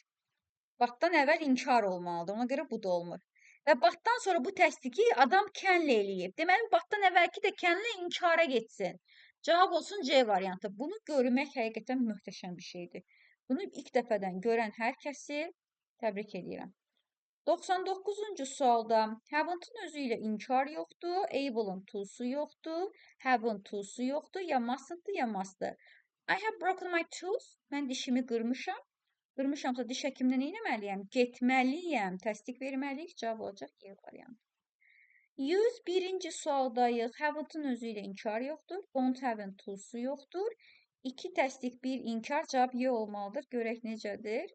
Batdan əvvəl inkar olmalıdır. Ona görə bu da olmur. Və batdan sonra bu təsdiqi adam kənlə eləyib. Deməli, batdan əvvəlki də kənlə inkara getsin. Cavab olsun C variantı. Bunu görmək həqiqətən möhtəşəm bir şeydir. Bunu ilk dəfədən görən hər kəsi təbrik edirəm. 99-cu sualda haven't-ın özü ilə inkar yoxdur, able'ın to'su yoxdur, have'ın to'su yoxdur, ya must'dır, ya must'dır. I have broken my tooth. Mən dişimi qırmışam. Qırmışamsa diş həkiminə nə etməliyəm? Getməliyəm. Təsdiq verməliyik. Cavab olacaq E variantı. 101-ci sualdayıq. Haven't-ın özü ilə inkar yoxdur. Don't have'ın to'su yoxdur. 2 təsdiq, 1 inkar. Cavab Y olmalıdır. Görək necədir?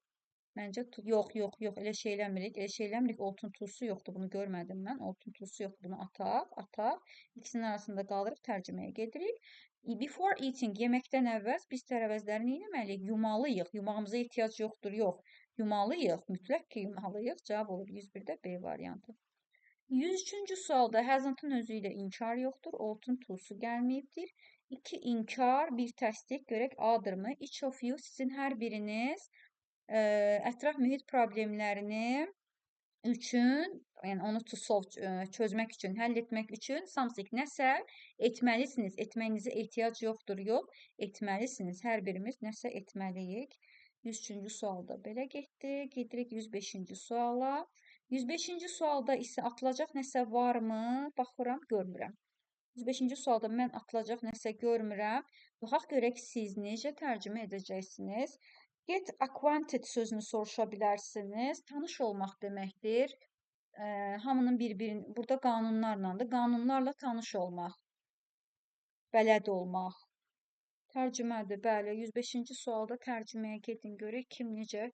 Məncə yox, elə şey eləmirik. Elə şey eləmirik. Oltun to'su yoxdur. Bunu görmədim mən. Oltun to'su yoxdur. Bunu ataq. İkisinin arasında qaldırıb tərcüməyə gedirik. Before eating, yeməkdən əvvəl biz tərəvəzləri nə etməliyik? Yumalıyıq. Yumağımıza ehtiyac yoxdur. Yox. Yumalıyıq. Mütləq ki, yumalıyıq. Cavab olur 101-də B variantı. 103-cü sualda hasn't-ın özü ilə inkar yoxdur. Oltun to'su gəlməyibdir. 2 inkar, 1 təsdiq. Görək A-dırmı? Each of you, sizin hər biriniz ətraf mühit problemlərini üçün, yəni onu to solve, çözmək üçün, həll etmək üçün something nəsə etməlisiniz. Etməyinizə ehtiyac yoxdur, yox. Etməlisiniz. Hər birimiz nəsə etməliyik. 103-cü sualda belə getdi. Gedirik 105-ci suala. 105-ci sualda isə atılacaq nəsə varmı? Baxıram, görmürəm. 105-ci sualda mən atılacaq nəsə görmürəm. Baxaq görək siz necə tərcümə edəcəksiniz. Get acquainted sözünü soruşa bilərsiniz. Tanış olmaq deməkdir. Hamının burada qanunlarladır. Qanunlarla tanış olmaq. Bələd olmaq. Tərcümədir. Bəli, 105-ci sualda tərcüməyə gedin. Görək kim necə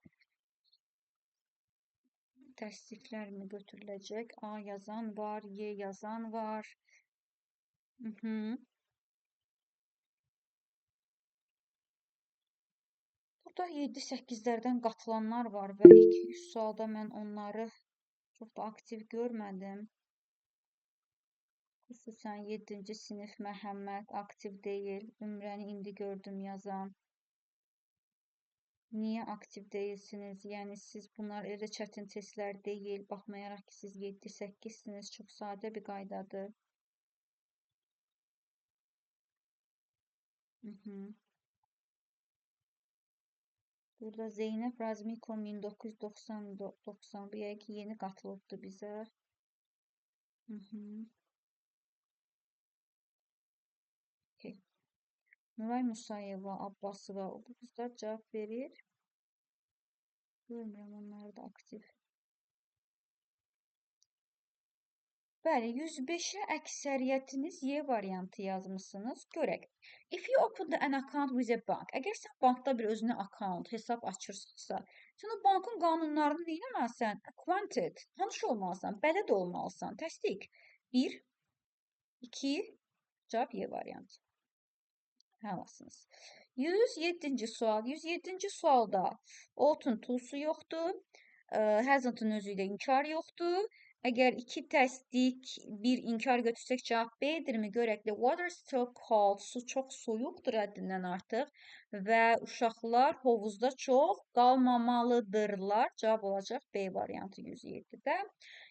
təsdiqlərmi götürüləcək. A yazan var, Y yazan var. Burada 7-8-lərdən qatılanlar var və 200 sualda mən onları çox da aktiv görmədim. Xüsusən 7-ci sinif Məhəmməd aktiv deyil. Ümrəni indi gördüm yazan. Niyə aktiv deyilsiniz? Yəni siz bunlar elə çətin testlər deyil. Baxmayaraq ki, siz 7-8-siniz. Çox sadə bir qaydadır. Burada Zeynəb Razmiko 1990 bu yəqin ki, yeni qatılıbdı bizə. Okay. Nuray Musayeva, Abbasova, bu qızlar cavab verir. Görmürəm onları da aktiv. Bəli, 105-ə əksəriyyətiniz Y variantı yazmışsınız. Görək. If you opened an account with a bank, əgər sən bankda bir özünə account, hesab açırsansa, sən o bankın qanunlarını neyləməlisən? Acquainted, tanış olmalısan, bələd olmalısan. Təsdiq. 1, 2, cavab Y variantı. Həlasınız. 107-ci sual. 107-ci sualda oltun to'su yoxdur. Hasn't-ın özü ilə inkar yoxdur. Əgər 2 təsdiq, 1 inkar götürsək cavab B-dirmi? Görək də water is so cold. Su çox soyuqdur həddindən artıq və uşaqlar hovuzda çox qalmamalıdırlar. Cavab olacaq B variantı 107-də.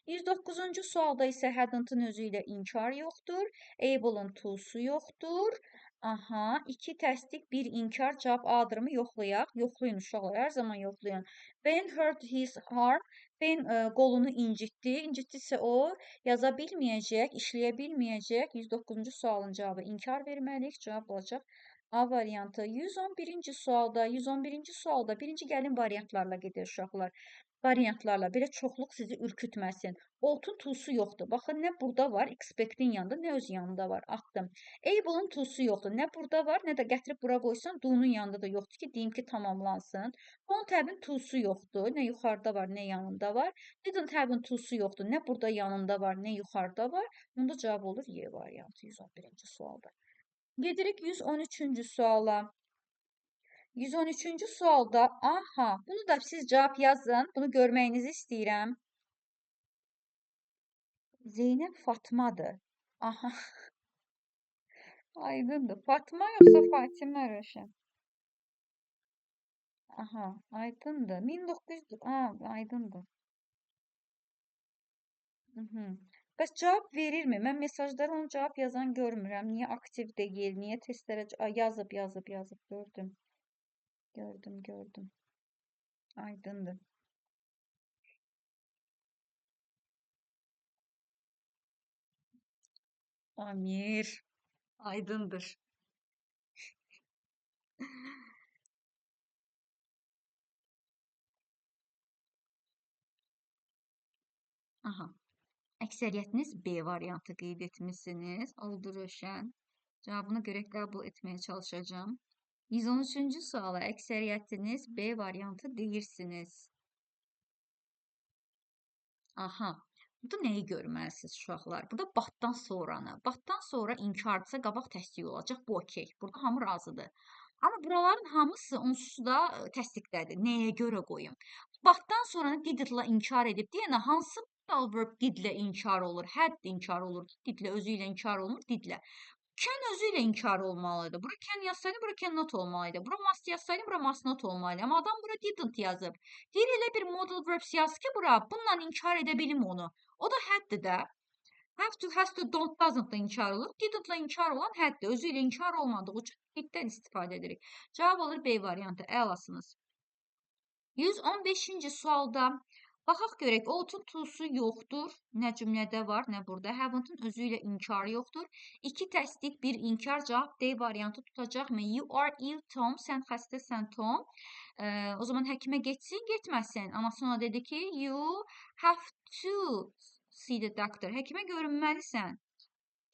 109-cu sualda isə hadn't-ın özü ilə inkar yoxdur. Able'ın to'su yoxdur. Aha, 2 təsdiq, 1 inkar, cavab A-dırmı? Yoxlayaq. Yoxlayın uşaqlar, hər zaman yoxlayın. Ben hurt his arm. Ben qolunu incitdi. İncitdisə o yaza bilməyəcək, işləyə bilməyəcək. 109-cu sualın cavabı inkar verməliyik. Cavab olacaq A variantı. 111-ci sualda birinci gəlin variantlarla gedir uşaqlar. Variantlarla belə çoxluq sizi ürkütməsin. Oltun to'su yoxdur. Baxın, nə burada var, expect-in yanında, nə öz yanında var. Atdım. Able'ın to'su yoxdur. Nə burada var, nə də gətirib bura qoysam, do-nun yanında da yoxdur ki, deyim ki, tamamlansın. Don't have-in to'su yoxdur. Nə yuxarıda var, nə yanında var. Didn't have-in to'su yoxdur. Nə burada yanında var, nə yuxarıda var. Bunda cavab olur Y variantı 111-ci sualda. Gedirik 113-cü suala. 113-cü sualda, aha, bunu da siz cavab yazın. Bunu görməyinizi istəyirəm. Zeynəb Fatmadır. Aha. Aydındır. Fatma yoxsa Fatimə Röşən? Aha, aydındır. 1900, aydındır. Mhm. Bəs cavab verirmi? Mən mesajlara onun cavab yazan görmürəm. Niyə aktiv deyil? Niyə testlərə yazıb gördüm. Gördüm. Aydındır. Amir. Aydındır. Aha. Əksəriyyətiniz B variantı qeyd etmişsiniz. Oldu Rövşən. Cavabına görə qəbul etməyə çalışacağım. 113-cü suala əksəriyyətiniz B variantı deyirsiniz. Aha. Burada nəyi görməlisiniz uşaqlar? Burada batdan sonranı. Batdan sonra inkardırsa qabaq təsdiq olacaq. Bu okey. Burada hamı razıdır. Amma buraların hamısı onsuz da təsdiqdədir. Nəyə görə qoyum? Batdan sonra didlə inkar edib deyənə hansı modal verb didlə inkar olur? Had inkar olur. Didlə özü ilə inkar olunur. Didlə. Can özü ilə inkar olmalıdır. Bura can yazsaydı, bura cannot olmalıydı. Bura must yazsaydı, bura must not olmalıydı. Amma adam bura didn't yazıb. Deyir elə bir modal verbs yaz ki bura, bununla inkar edə bilim onu. O da haddir də. Have to, has to, don't, doesn't da inkar olur. Didn't la inkar olan haddir. Özü ilə inkar olmadığı üçün diddən istifadə edirik. Cavab olur B variantı. Əlasınız. 115-ci sualda baxaq görək, ought-un to-su yoxdur. Nə cümlədə var, nə burada. Haven't-ın özü ilə inkarı yoxdur. 2 təsdiq, 1 inkar. Cavab D variantı tutacaqmı? You are ill, Tom. Sən xəstəsən, Tom. O zaman həkimə getsin, getməsin. Anası ona dedi ki, you have to see the doctor. Həkimə görünməlisən.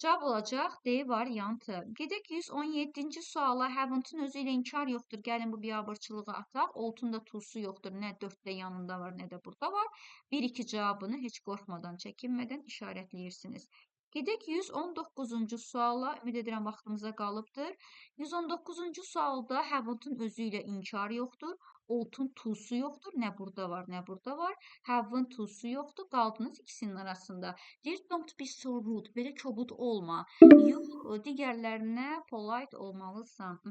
Cavab olacaq D variantı. Gedək 117-ci suala. Haven't-ın özü ilə inkar yoxdur. Gəlin bu biabırçılığı ataq. Ought-un da to-su yoxdur. Nə 4-də yanında var, nə də burada var. 1-2 cavabını heç qorxmadan, çəkinmədən işarətləyirsiniz. Gedək 119-cu suala. Ümid edirəm vaxtımıza qalıbdır. 119-cu sualda haven't-ın özü ilə inkar yoxdur. Ought-un to-su yoxdur. Nə burada var, nə burada var. Have-ın to-su yoxdur. Qaldınız ikisinin arasında. Deyir, don't be so rude. Belə kobud olma. You digərlərinə polite olmalısan.